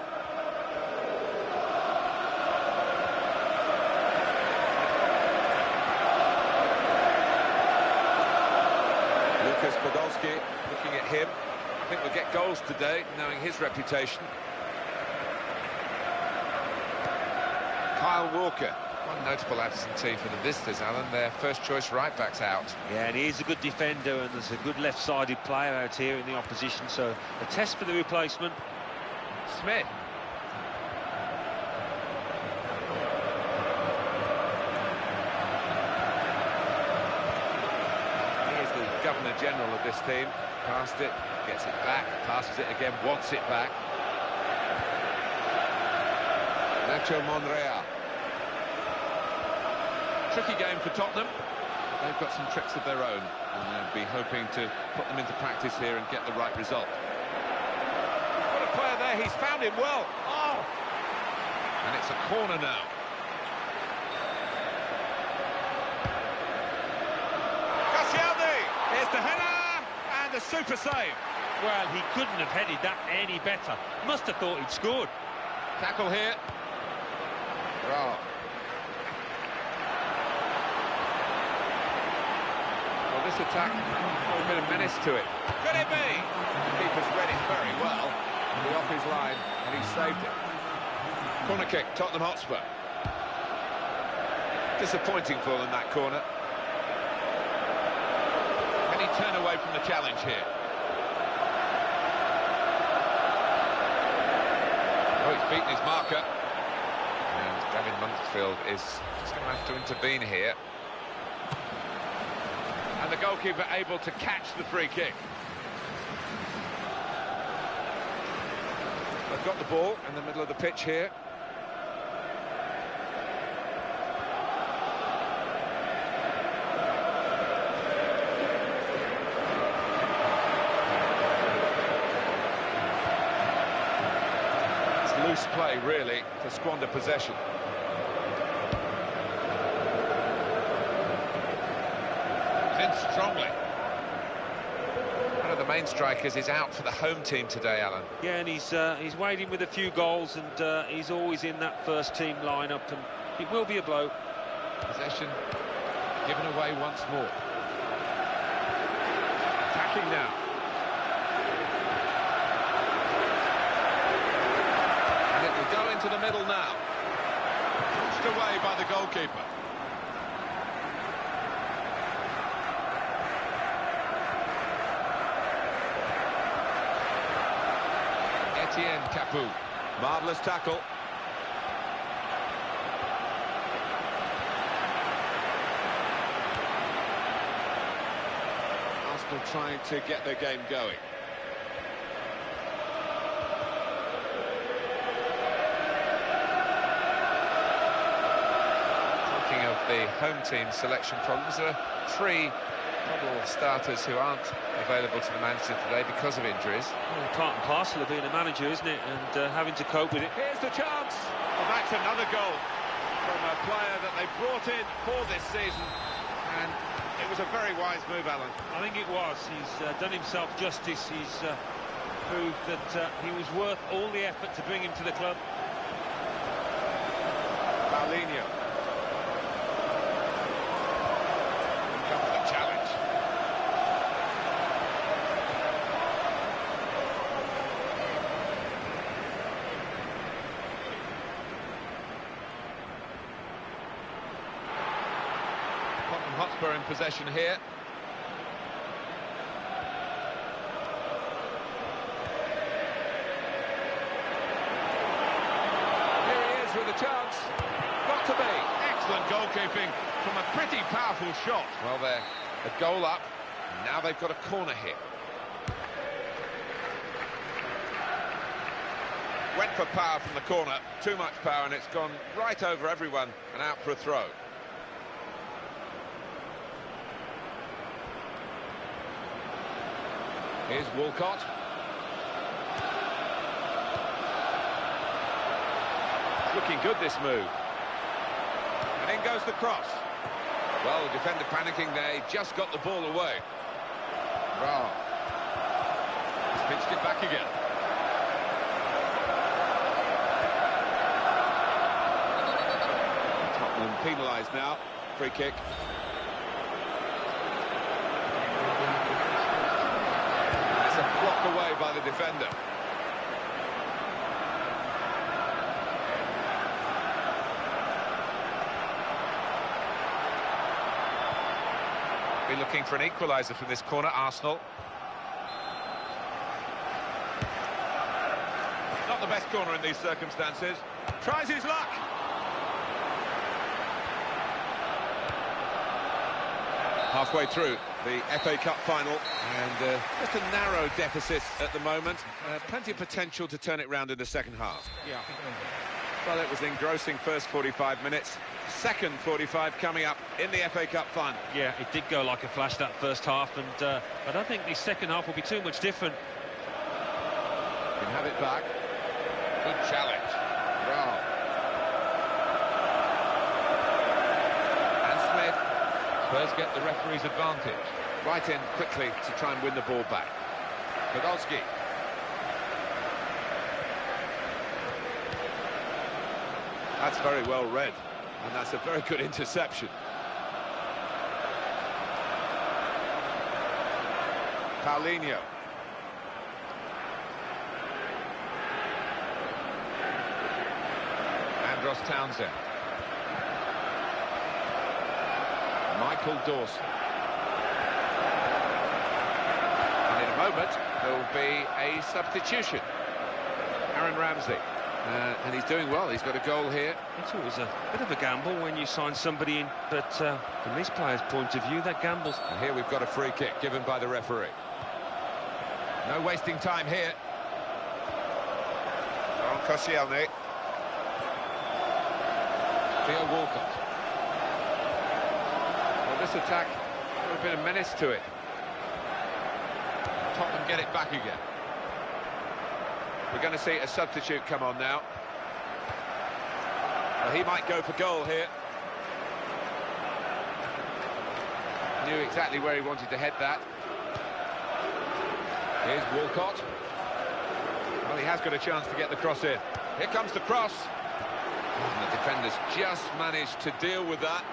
Lucas Podolski, looking at him. I think we'll get goals today, knowing his reputation. Kyle Walker, one notable absentee for the visitors, Alan. Their first choice right-back's out. Yeah, and he is a good defender, and there's a good left-sided player out here in the opposition, so a test for the replacement. Smith. Governor General of this team. Passed it, gets it back, passes it again, wants it back. Nacho Monreal. Tricky game for Tottenham. They've got some tricks of their own, and they'll be hoping to put them into practice here and get the right result. What a player there, he's found him well. Oh! And it's a corner now. Here's the header, and a super save. Well, he couldn't have headed that any better. Must have thought he'd scored. Tackle here. Raw. Well, this attack has a bit of menace to it. Could it be? The keeper's read it very well. He'll be off his line, and he saved it. Corner kick, Tottenham Hotspur. Disappointing for them, that corner. Turn away from the challenge here. Oh, he's beaten his marker. And Gavin Mansfield is just going to have to intervene here. And the goalkeeper able to catch the free kick. They've got the ball in the middle of the pitch here. Loose play, really, to squander possession. In strongly. One of the main strikers is out for the home team today, Alan. Yeah, and he's waiting with a few goals, and he's always in that first team lineup, and it will be a blow. Possession given away once more. Attacking now. And it will go into the middle now. Pushed away by the goalkeeper. Capu. Marvellous tackle. Arsenal trying to get their game going. Talking of the home team selection problems, there are 3 probable starters who aren't available to the manager today because of injuries. Well, part and parcel of being a manager, isn't it? And having to cope with it. Here's the chance. Well, that's another goal from a player that they brought in for this season. And it was a very wise move, Alan. I think it was. He's done himself justice. He's proved that he was worth all the effort to bring him to the club. Paulinho. Comes the challenge. Hotspur in possession here. Here he is with a chance. Got to be. Excellent goalkeeping from a pretty powerful shot. Well, they're a goal up. Now they've got a corner here. Went for power from the corner. Too much power, and it's gone right over everyone and out for a throw. Here's Walcott. Looking good, this move. And in goes the cross. Well, the defender panicking there. He just got the ball away. Wow. He's pitched it back again. Tottenham penalised now. Free kick. Blocked away by the defender. Be looking for an equaliser from this corner, Arsenal. Not the best corner in these circumstances. Tries his luck. Halfway through the FA Cup final, and just a narrow deficit at the moment. Plenty of potential to turn it round in the second half. Yeah. Well, it was an engrossing first 45 minutes. Second 45 coming up in the FA Cup final. Yeah, it did go like a flash, that first half, and I don't think the second half will be too much different. Can have it back. Good challenge. Wow. And Smith. Spurs get the referee's advantage. Right in quickly to try and win the ball back. Podolski. That's very well read, and that's a very good interception. Paulinho. Andros Townsend. Michael Dawson. And in a moment, there will be a substitution. Aaron Ramsey. And he's doing well. He's got a goal here. It's always a bit of a gamble when you sign somebody in, but from this player's point of view, that gambles. And here we've got a free kick given by the referee. No wasting time here. On Koscielny. Theo Walcott. Well, this attack got a bit of menace to it. Tottenham get it back again. We're going to see a substitute come on now. Well, he might go for goal here. Knew exactly where he wanted to head that. Here's Walcott. Well, he has got a chance to get the cross in. Here comes the cross. And the defenders just managed to deal with that.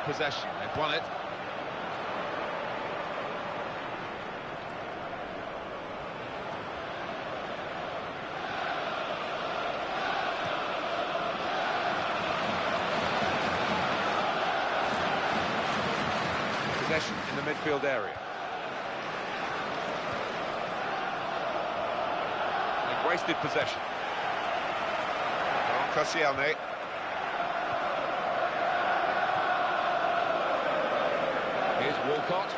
possession. They've won it. Possession in the midfield area. They've wasted possession. Koscielny. Here's Walcott.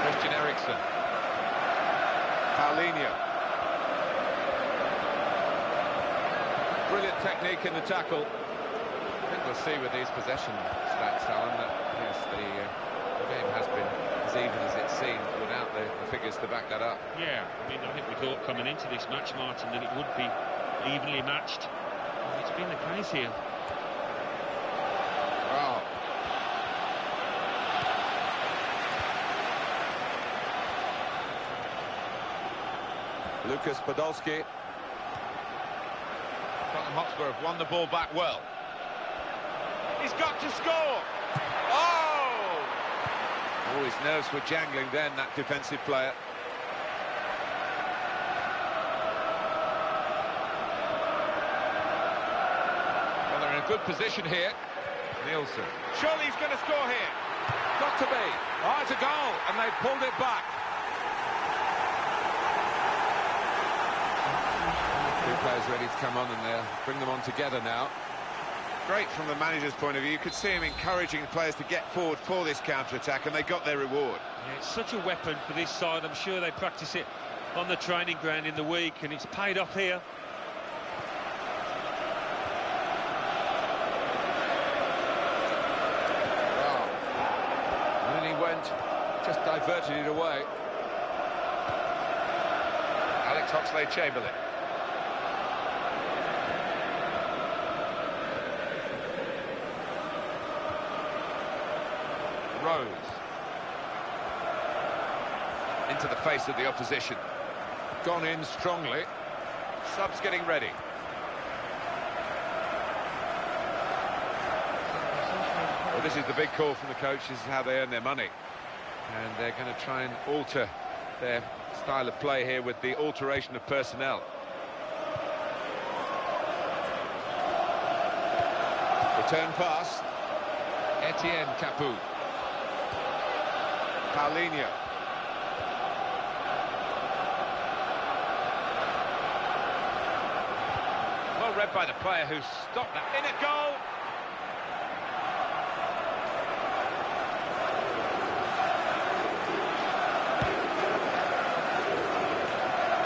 Christian Eriksen. Paulinho. Brilliant technique in the tackle. I think we'll see with these possession stats, Alan, that yes, the game has been as even as it seemed without the figures to back that up. Yeah, I mean, I think we thought coming into this match, Martin, that it would be evenly matched. It's been the case here. Wow. Lucas Podolski. Tottenham Hotspur have won the ball back well. He's got to score! Oh! Oh, his nerves were jangling then, that defensive player. Well, they're in a good position here. Nielsen. Surely he's going to score here. Got to be. Oh, it's a goal, and they've pulled it back. Two players ready to come on, and they'll bring them on together now. Great from the manager's point of view. You could see him encouraging the players to get forward for this counter-attack, and they got their reward. Yeah, it's such a weapon for this side. I'm sure they practice it on the training ground in the week, and it's paid off here. Wow. And then he went, just diverted it away. Alex Oxlade-Chamberlain. Rose into the face of the opposition. Gone in strongly. Subs getting ready. Well, this is the big call from the coach. This is how they earn their money. And they're going to try and alter their style of play here with the alteration of personnel. Return pass. Etienne Capoue. Paulinho. Well read by the player who stopped that. In a goal!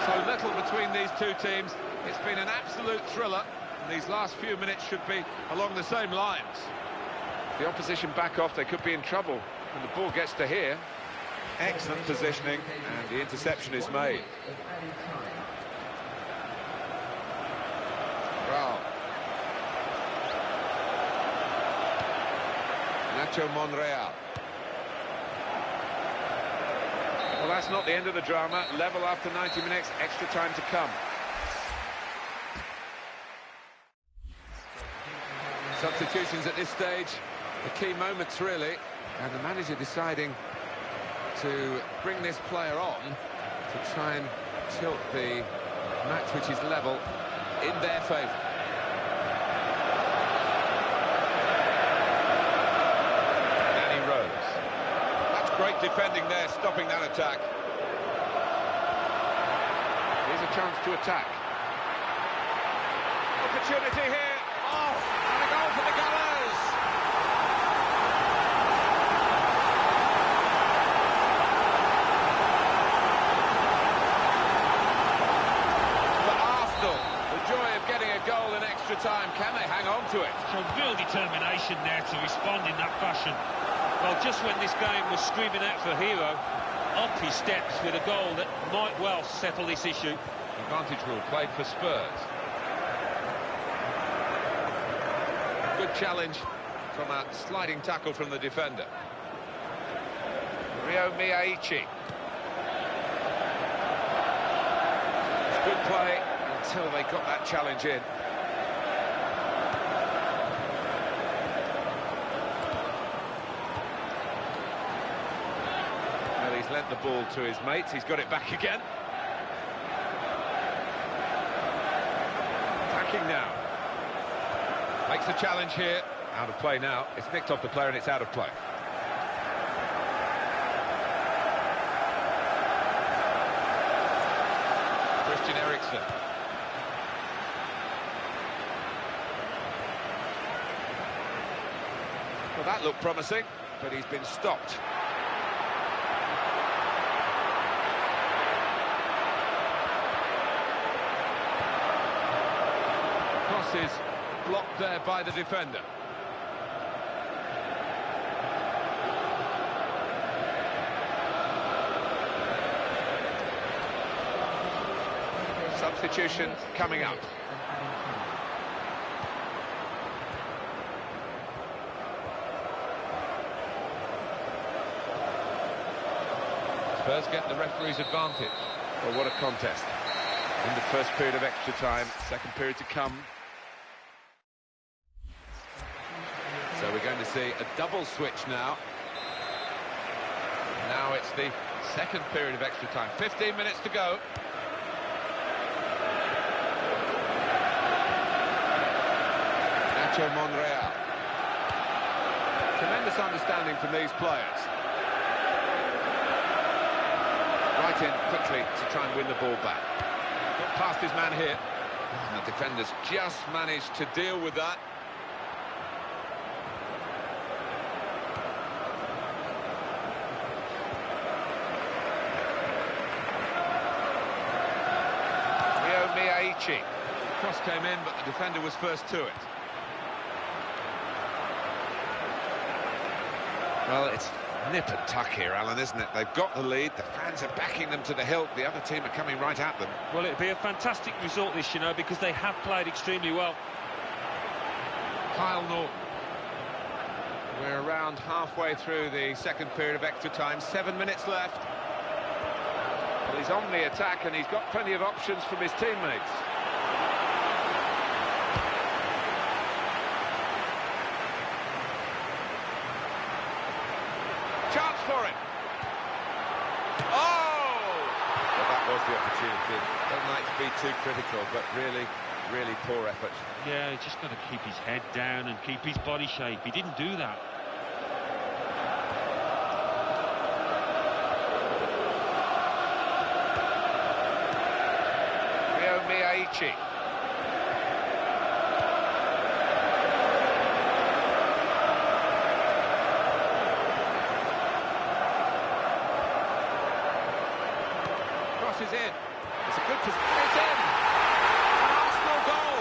So little between these two teams. It's been an absolute thriller. These last few minutes should be along the same lines. The opposition back off, they could be in trouble when the ball gets to here. Excellent positioning, and the interception is made. Wow. Nacho Monreal. Well, that's not the end of the drama. Level after 90 minutes, extra time to come. Substitutions at this stage, the key moments really, and the manager deciding to bring this player on to try and tilt the match, which is level, in their favour. Danny Rose. That's great defending there, stopping that attack. Here's a chance to attack. Opportunity here. Oh, and a goal for the Gunners. For Arsenal, the joy of getting a goal in extra time. Can they hang on to it? So real determination there to respond in that fashion. Well, just when this game was screaming out for a hero, up he steps with a goal that might well settle this issue. Advantage rule played for Spurs. Good challenge from a sliding tackle from the defender. Ryo Miyaichi. It's good play until they got that challenge in. the ball to his mates. He's got it back again. Attacking now. Makes the challenge here. Out of play now. It's nicked off the player and it's out of play. Eriksen. Well, that looked promising, but he's been stopped. Cross is blocked there by the defender. Substitution coming up. Spurs get the referee's advantage. Well, what a contest. In the first period of extra time, second period to come. So we're going to see a double switch now. Now it's the second period of extra time. 15 minutes to go. Monreal. Tremendous understanding from these players. Right in quickly to try and win the ball back. Got past his man here. And the defenders just managed to deal with that. Cross came in, but the defender was first to it. Well, it's nip and tuck here, Alan, isn't it? They've got the lead, the fans are backing them to the hilt, the other team are coming right at them. Well, it'd be a fantastic result this, you know, because they have played extremely well. Kyle Norton. We're around halfway through the second period of extra time, 7 minutes left. Well, he's on the attack and he's got plenty of options from his teammates. Chance for it. Oh! Well, that was the opportunity. Don't like to be too critical, but really poor effort. Yeah, he's just got to keep his head down and keep his body shape. He didn't do that. Aichi. Cross is in. It's a good position. It's in. An Arsenal goal.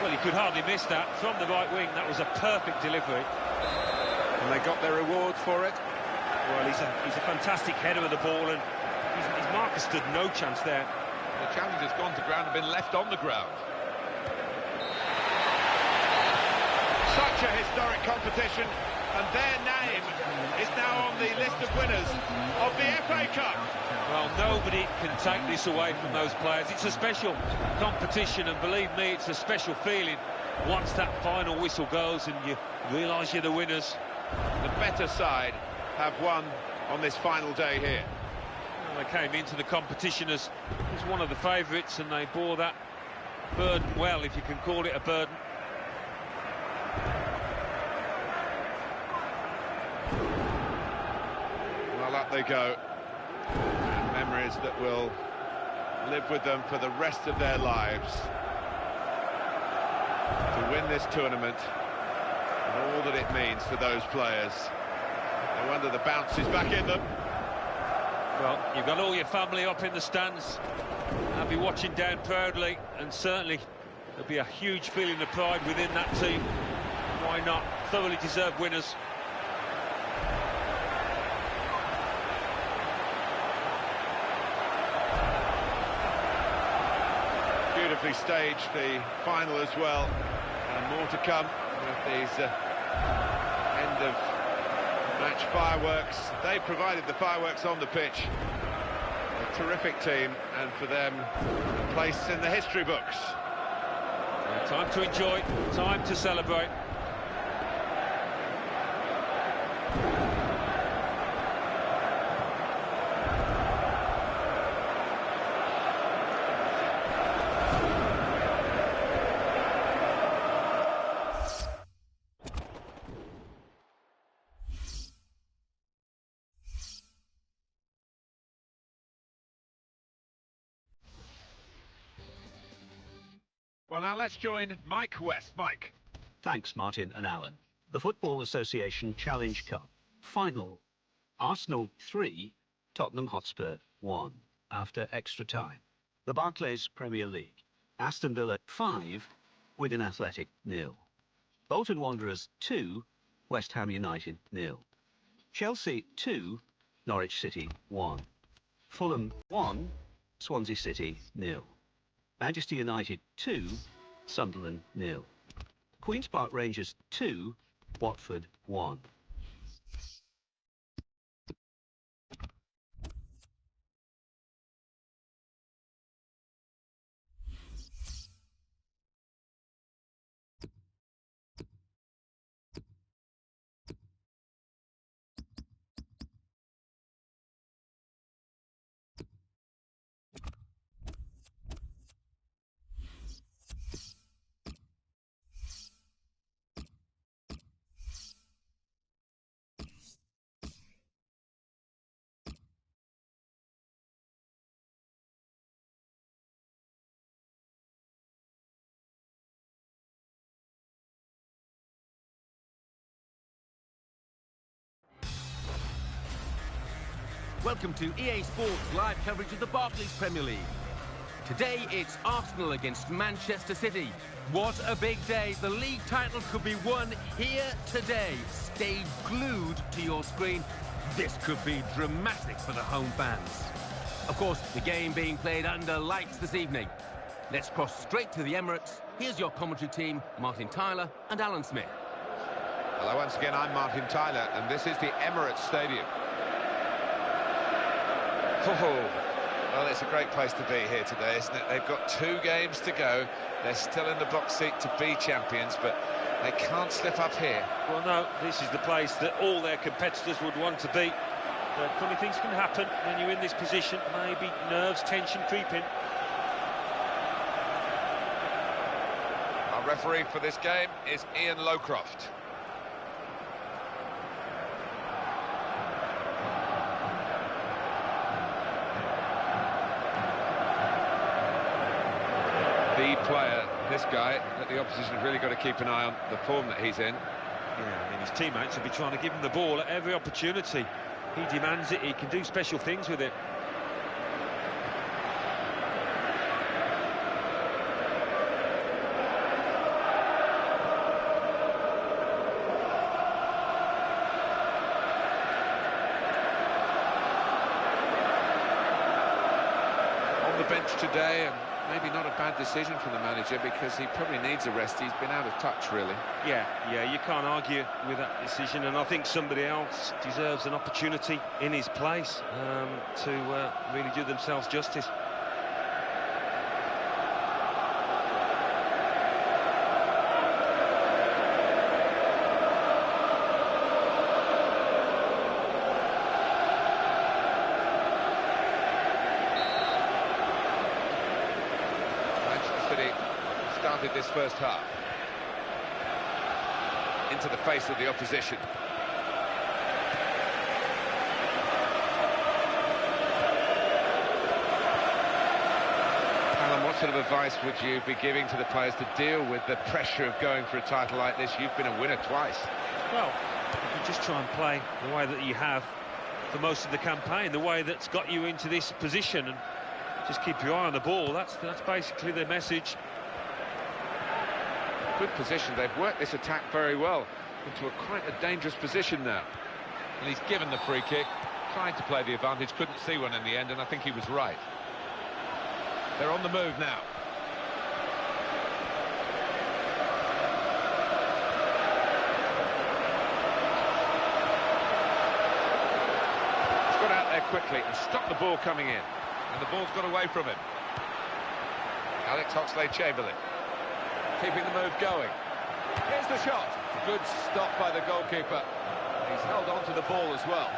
Well, he could hardly miss that. From the right wing, that was a perfect delivery. And they got their reward for it. Well, he's a fantastic header of the ball, and his marker stood no chance there. The challenge has gone to ground and been left on the ground. Such a historic competition, and their name is now on the list of winners of the FA Cup. Well, nobody can take this away from those players. It's a special competition, and believe me, it's a special feeling once that final whistle goes and you realise you're the winners. The better side have won on this final day here. Well, they came into the competition as one of the favourites, and they bore that burden well, if you can call it a burden. Well, up they go. Memories that will live with them for the rest of their lives. To win this tournament and all that it means to those players. No wonder the bounce is back in them. Well, you've got all your family up in the stands. They'll be watching down proudly, and certainly there'll be a huge feeling of pride within that team. Why not? Thoroughly deserved winners. Beautifully staged, the final as well, and more to come with these end of Match fireworks. They provided the fireworks on the pitch. A terrific team, and for them, a place in the history books. Time to enjoy, time to celebrate. Well, now let's join Mike West. Mike. Thanks, Martin and Alan. The Football Association Challenge Cup final. Arsenal 3, Tottenham Hotspur 1 after extra time. The Barclays Premier League. Aston Villa 5, Wigan Athletic 0. Bolton Wanderers 2, West Ham United 0. Chelsea 2, Norwich City 1. Fulham 1, Swansea City 0. Manchester United 2, Sunderland 0. Queen's Park Rangers 2, Watford 1. Welcome to EA Sports live coverage of the Barclays Premier League. Today it's Arsenal against Manchester City. What a big day. The league title could be won here today. Stay glued to your screen. This could be dramatic for the home fans. Of course, the game being played under lights this evening. Let's cross straight to the Emirates. Here's your commentary team, Martin Tyler and Alan Smith. Hello, once again, I'm Martin Tyler, and this is the Emirates Stadium. Oh, well, it's a great place to be here today, isn't it? They've got 2 games to go. They're still in the box seat to be champions, but they can't slip up here. Well, no, this is the place that all their competitors would want to be. But funny things can happen when you're in this position. Maybe nerves, tension creeping. Our referee for this game is Ian Lowcroft. The player, this guy, that the opposition's really got to keep an eye on the form that he's in. Yeah, I mean, his teammates will be trying to give him the ball at every opportunity. He demands it, he can do special things with it. On the bench today, and maybe not a bad decision from the manager, because he probably needs a rest. He's been out of touch, really. Yeah, you can't argue with that decision, and I think somebody else deserves an opportunity in his place to really do themselves justice. Started this first half into the face of the opposition. Alan, what sort of advice would you be giving to the players to deal with the pressure of going for a title like this? You've been a winner twice. Well, you just try and play the way that you have for most of the campaign, the way that's got you into this position, and just keep your eye on the ball. That's basically the message. Good position. They've worked this attack very well into quite a dangerous position now. And he's given the free kick, trying to play the advantage, couldn't see one in the end, and I think he was right. They're on the move now. there quickly and stopped the ball coming in. And the ball's got away from him. Alex Oxlade-Chamberlain keeping the move going. Here's the shot. Good stop by the goalkeeper. He's held on to the ball as well.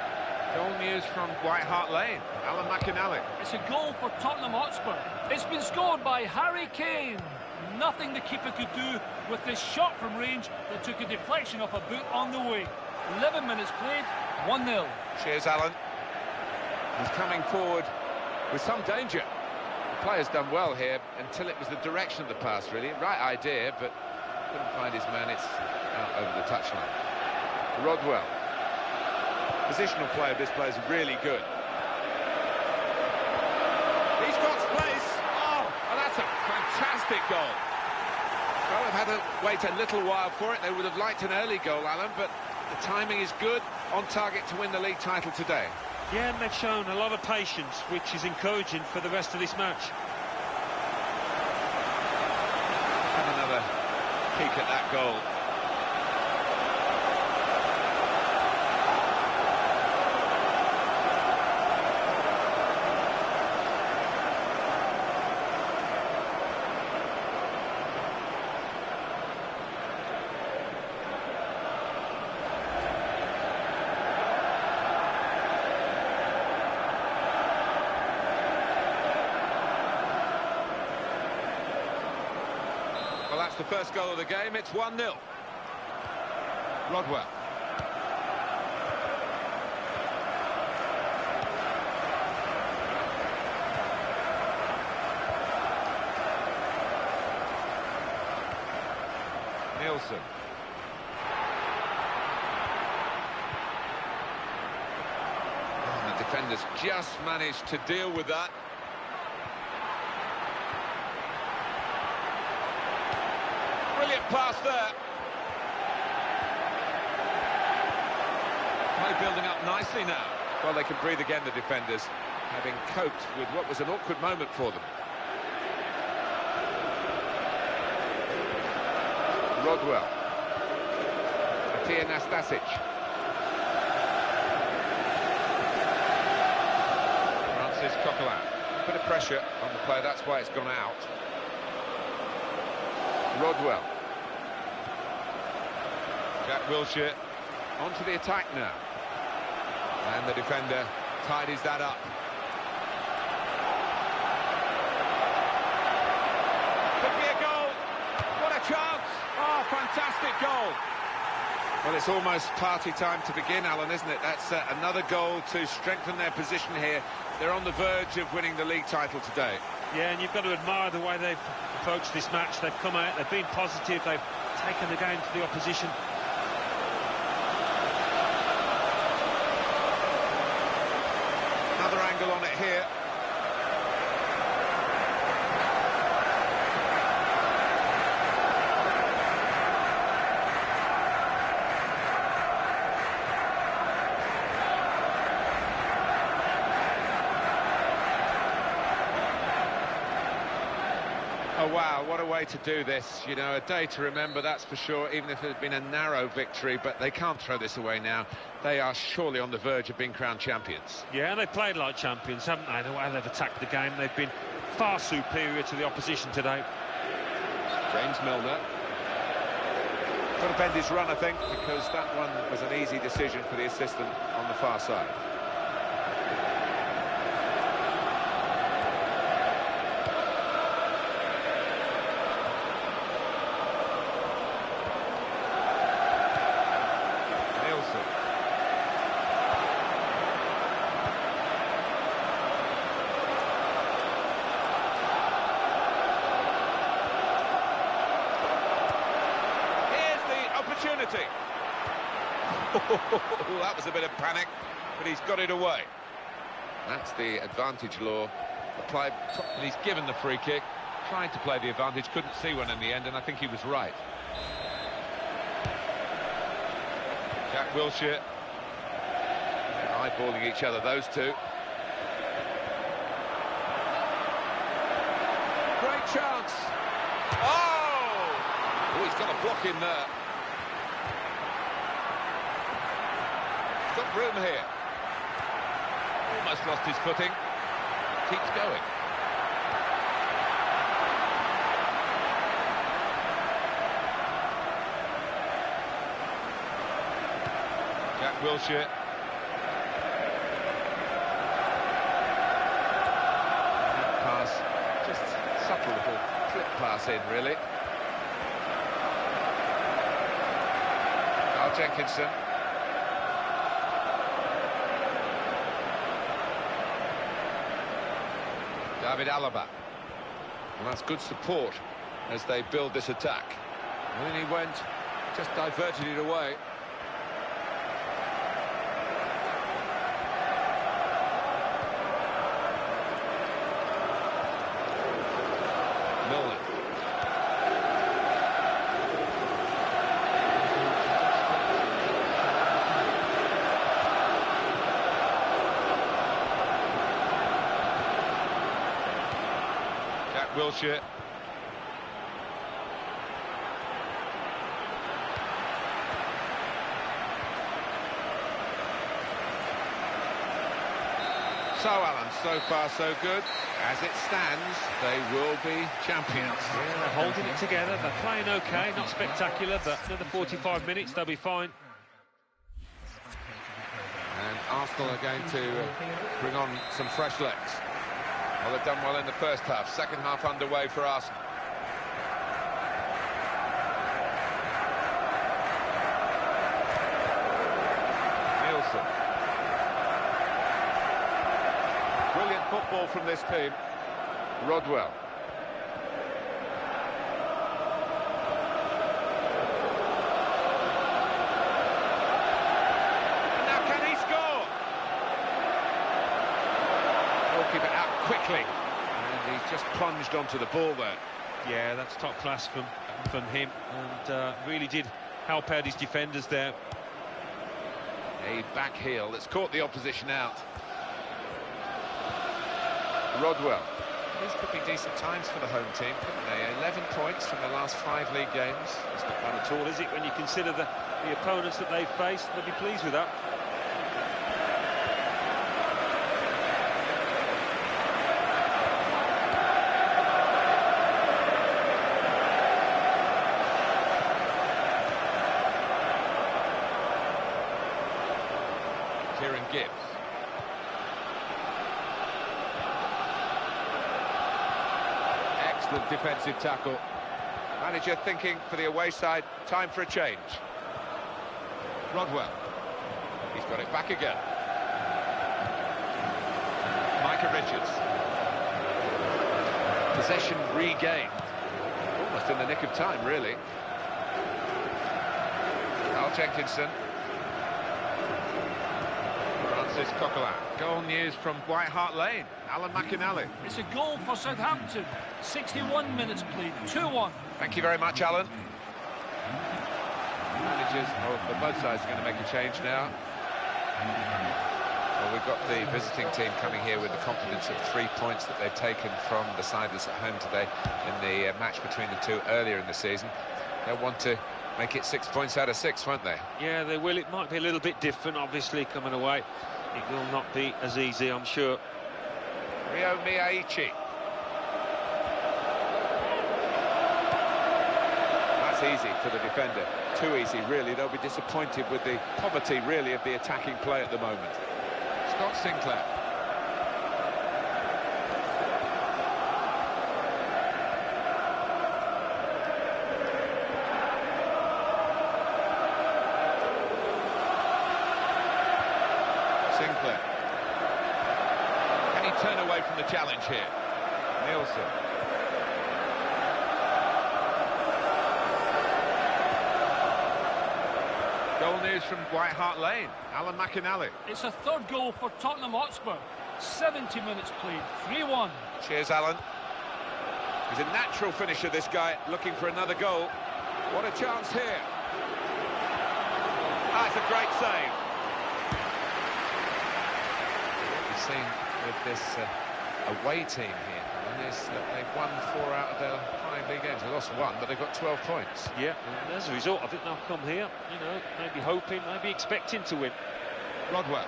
Goal news from White Hart Lane. Alan McInally. It's a goal for Tottenham Hotspur. It's been scored by Harry Kane. Nothing the keeper could do with this shot from range that took a deflection off a boot on the way. 11 minutes played, 1-0. Cheers, Alan. He's coming forward with some danger. The player's done well here until it was the direction of the pass, really. Right idea, but couldn't find his man. It's out over the touchline. Rodwell. Positional play of this player is really good. He's got space. Oh, and that's a fantastic goal. Well, they've had to wait a little while for it. They would have liked an early goal, Alan, but the timing is good, on target to win the league title today. Yeah, and they've shown a lot of patience, which is encouraging for the rest of this match. And another peek at that goal. Well, that's the first goal of the game. It's 1-0. Rodwell. Nielsen. Oh, the defenders just managed to deal with that. Brilliant pass there. Play building up nicely now. Well, they can breathe again, the defenders, having coped with what was an awkward moment for them. Rodwell. Matija Nastasic. Francis Coquelin. A bit of pressure on the play, that's why it's gone out. Rodwell. Jack Wilshere onto the attack now. And the defender tidies that up. Could be a goal. What a chance. Oh, fantastic goal. Well, it's almost party time to begin, Alan, isn't it? That's another goal to strengthen their position here. They're on the verge of winning the league title today. Yeah, and you've got to admire the way they've approached this match. They've come out, they've been positive, they've taken the game to the opposition. Another angle on it here. Oh, wow, what a way to do this. You know, a day to remember, that's for sure, even if it had been a narrow victory, but they can't throw this away now. They are surely on the verge of being crowned champions. Yeah, and they've played like champions, haven't they? The way they've attacked the game, they've been far superior to the opposition today. James Milner. Got to bend his run, I think, because that one was an easy decision for the assistant on the far side. That was a bit of panic, but he's got it away. That's the advantage law applied, and he's given the free kick. Tried to play the advantage, couldn't see one in the end, and I think he was right. Jack Wilshere. They're eyeballing each other, those two. Great chance. Oh! He's got a block in there. Got room here. almost lost his footing. Keeps going. Jack Wilshere. Pass, just subtle little flip pass in, really. Carl Jenkinson. David Alaba. Well, that's good support as they build this attack. And then he went, just diverted it away. Milner. Jack Wilshere. So, Alan, so far so good. As it stands, they will be champions. Yeah, they're holding it together. They're playing okay, not spectacular, but another 45 minutes, they'll be fine. And Arsenal are going to bring on some fresh legs. Well, they've done well in the first half. Second half underway for Arsenal. Nielsen. Brilliant football from this team. Rodwell. Now can he score? Goalkeeper out quickly. And he's just plunged onto the ball there. Yeah, that's top class from him, and really did help out his defenders there. A back heel that's caught the opposition out. Rodwell. These could be decent times for the home team, couldn't they? 11 points from the last 5 league games. It's not bad at all, is it, when you consider the opponents that they've faced? They'll be pleased with that. Kieran Gibbs. Excellent defensive tackle. Manager thinking for the away side, time for a change. Rodwell. He's got it back again. Micah Richards. Possession regained. Almost in the nick of time, really. Carl Jenkinson. Francis Coquelin. Goal news from White Hart Lane. Alan McInally. It's a goal for Southampton. 61 minutes played, 2-1. Thank you very much, Alan. Managers of both sides are going to make a change now. Well, we've got the visiting team coming here with the confidence of 3 points that they've taken from the side that's at home today in the match between the two earlier in the season. They'll want to make it 6 points out of 6, won't they? Yeah, they will. It might be a little bit different, obviously, coming away. It will not be as easy, I'm sure. Ryo Miyaichi. That's easy for the defender. Too easy, really. They'll be disappointed with the poverty, really, of the attacking play at the moment. Scott Sinclair. Sinclair. Can he turn away from the challenge here? Nielsen. Goal news from White Hart Lane. Alan McInally. It's a third goal for Tottenham Hotspur. 70 minutes played, 3-1. Cheers, Alan. He's a natural finisher, this guy, looking for another goal. What a chance here. That's a great save. We've seen with this away team here, and they've won 4 out of their 5 league games. They lost 1, but they've got 12 points. Yeah, and as a result, I think they'll come here, you know, maybe hoping, maybe expecting to win. Rodwell.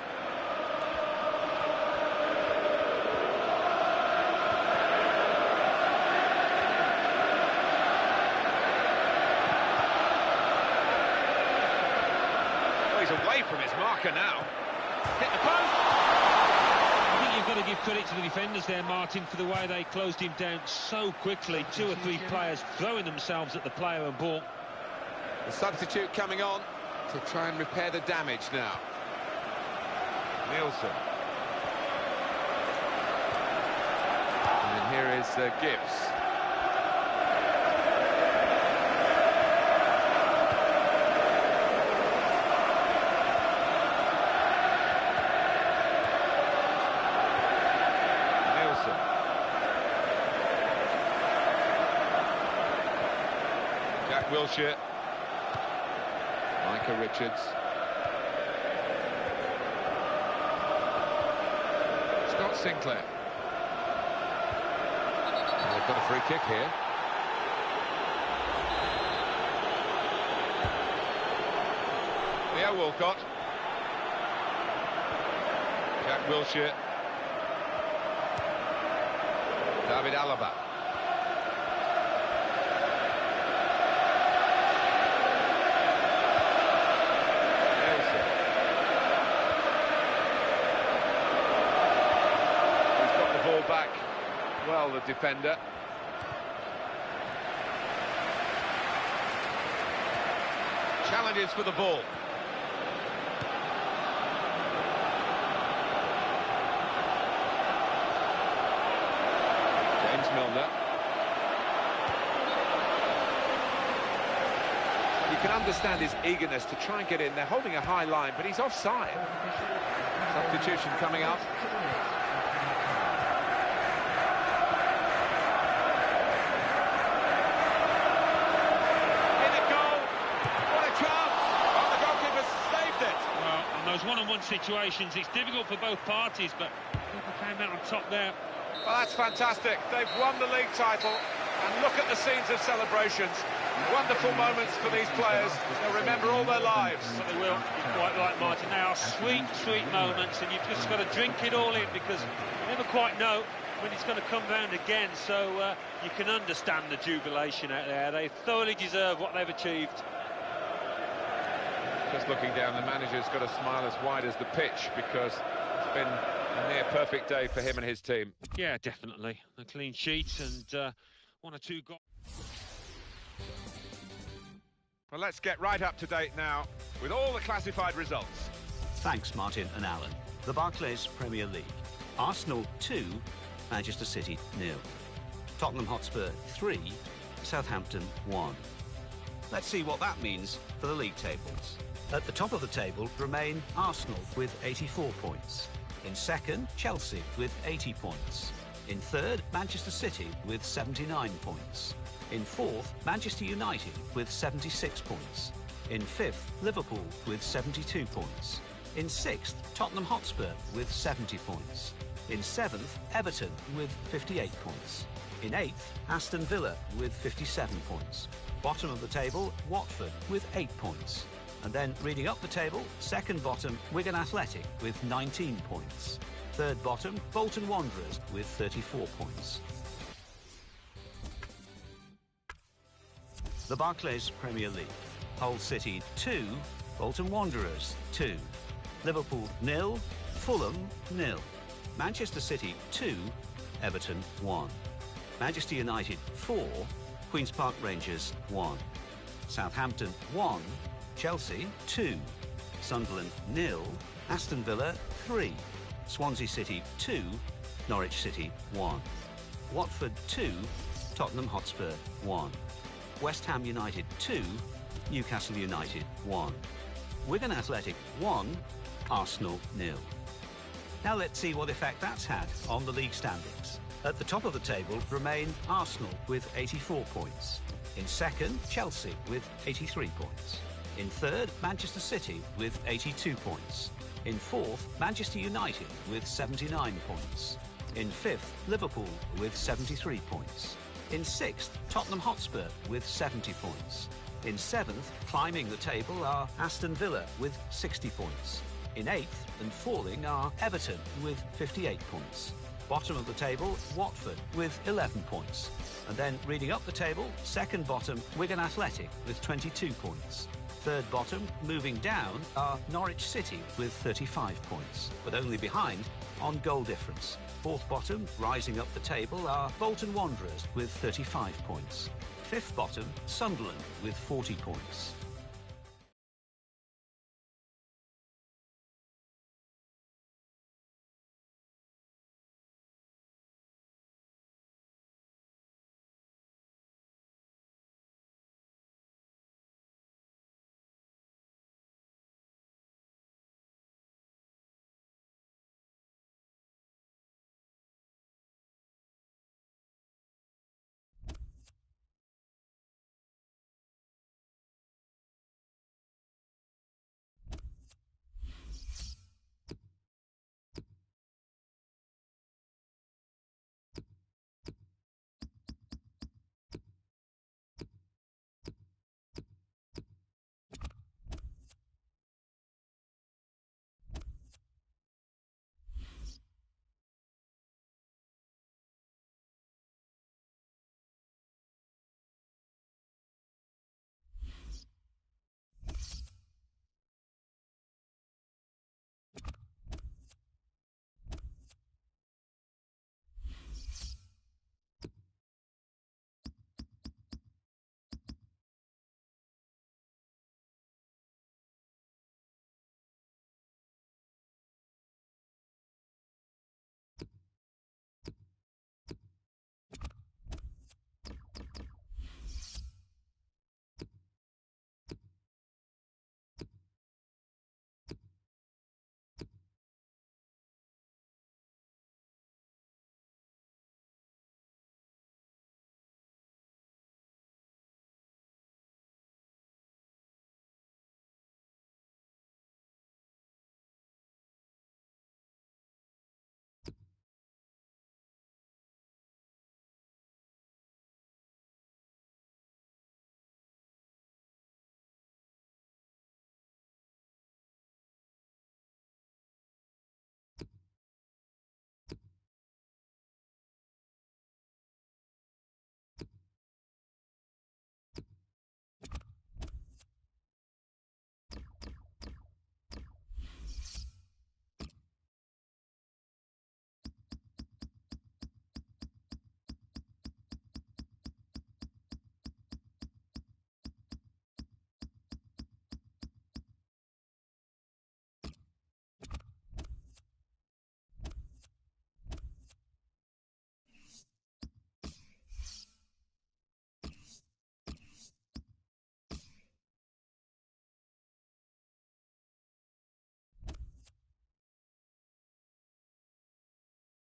marker now. Hit the post. I think you've got to give credit to the defenders there, Martin, for the way they closed him down so quickly. 2 or 3 players throwing themselves at the player and ball. The substitute coming on to try and repair the damage now. Nielsen. And here is Gibbs. Nielsen. Jack Wilshere. Micah Richards. Scott Sinclair. And they've got a free kick here. Leo Walcott. Jack Wilshere. David Alaba. Back well, the defender. Challenges for the ball. James Milner. You can understand his eagerness to try and get in. They're holding a high line, but he's offside. Substitution coming up. One-on-one situations, it's difficult for both parties, but people came out on top there. Well, that's fantastic. They've won the league title, and look at the scenes of celebrations. Wonderful moments for these players. They'll remember all their lives. But they will. You're quite right, Martin. They are sweet, sweet moments, and you've just got to drink it all in, because you never quite know when it's going to come round again. So you can understand the jubilation out there. They thoroughly deserve what they've achieved. Just looking down, the manager's got a smile as wide as the pitch, because it's been a near perfect day for him and his team. Yeah, definitely. A clean sheet and 1 or 2 goals. Well, let's get right up to date now with all the classified results. Thanks, Martin and Alan. The Barclays Premier League. Arsenal 2, Manchester City 0. Tottenham Hotspur 3, Southampton 1. Let's see what that means for the league tables. At the top of the table remain Arsenal with 84 points. In second, Chelsea with 80 points. In third, Manchester City with 79 points. In fourth, Manchester United with 76 points. In fifth, Liverpool with 72 points. In sixth, Tottenham Hotspur with 70 points. In seventh, Everton with 58 points. In eighth, Aston Villa with 57 points. Bottom of the table, Watford with 8 points. And then reading up the table, second bottom, Wigan Athletic with 19 points. Third bottom, Bolton Wanderers with 34 points. The Barclays Premier League. Hull City 2, Bolton Wanderers 2. Liverpool 0, Fulham 0. Manchester City 2, Everton 1. Manchester United 4, Queen's Park Rangers 1. Southampton 1, Chelsea 2. Sunderland 0, Aston Villa 3. Swansea City 2, Norwich City 1. Watford 2, Tottenham Hotspur 1. West Ham United 2, Newcastle United 1. Wigan Athletic 1, Arsenal 0. Now let's see what effect that's had on the league standings. At the top of the table remain Arsenal with 84 points. In second, Chelsea with 83 points. In third, Manchester City with 82 points. In fourth, Manchester United with 79 points. In fifth, Liverpool with 73 points. In sixth, Tottenham Hotspur with 70 points. In seventh, climbing the table are Aston Villa with 60 points. In eighth and falling are Everton with 58 points. Bottom of the table, Watford with 11 points. And then reading up the table, second bottom, Wigan Athletic with 22 points. Third bottom, moving down, are Norwich City with 35 points, but only behind on goal difference. Fourth bottom, rising up the table, are Bolton Wanderers with 35 points. Fifth bottom, Sunderland with 40 points.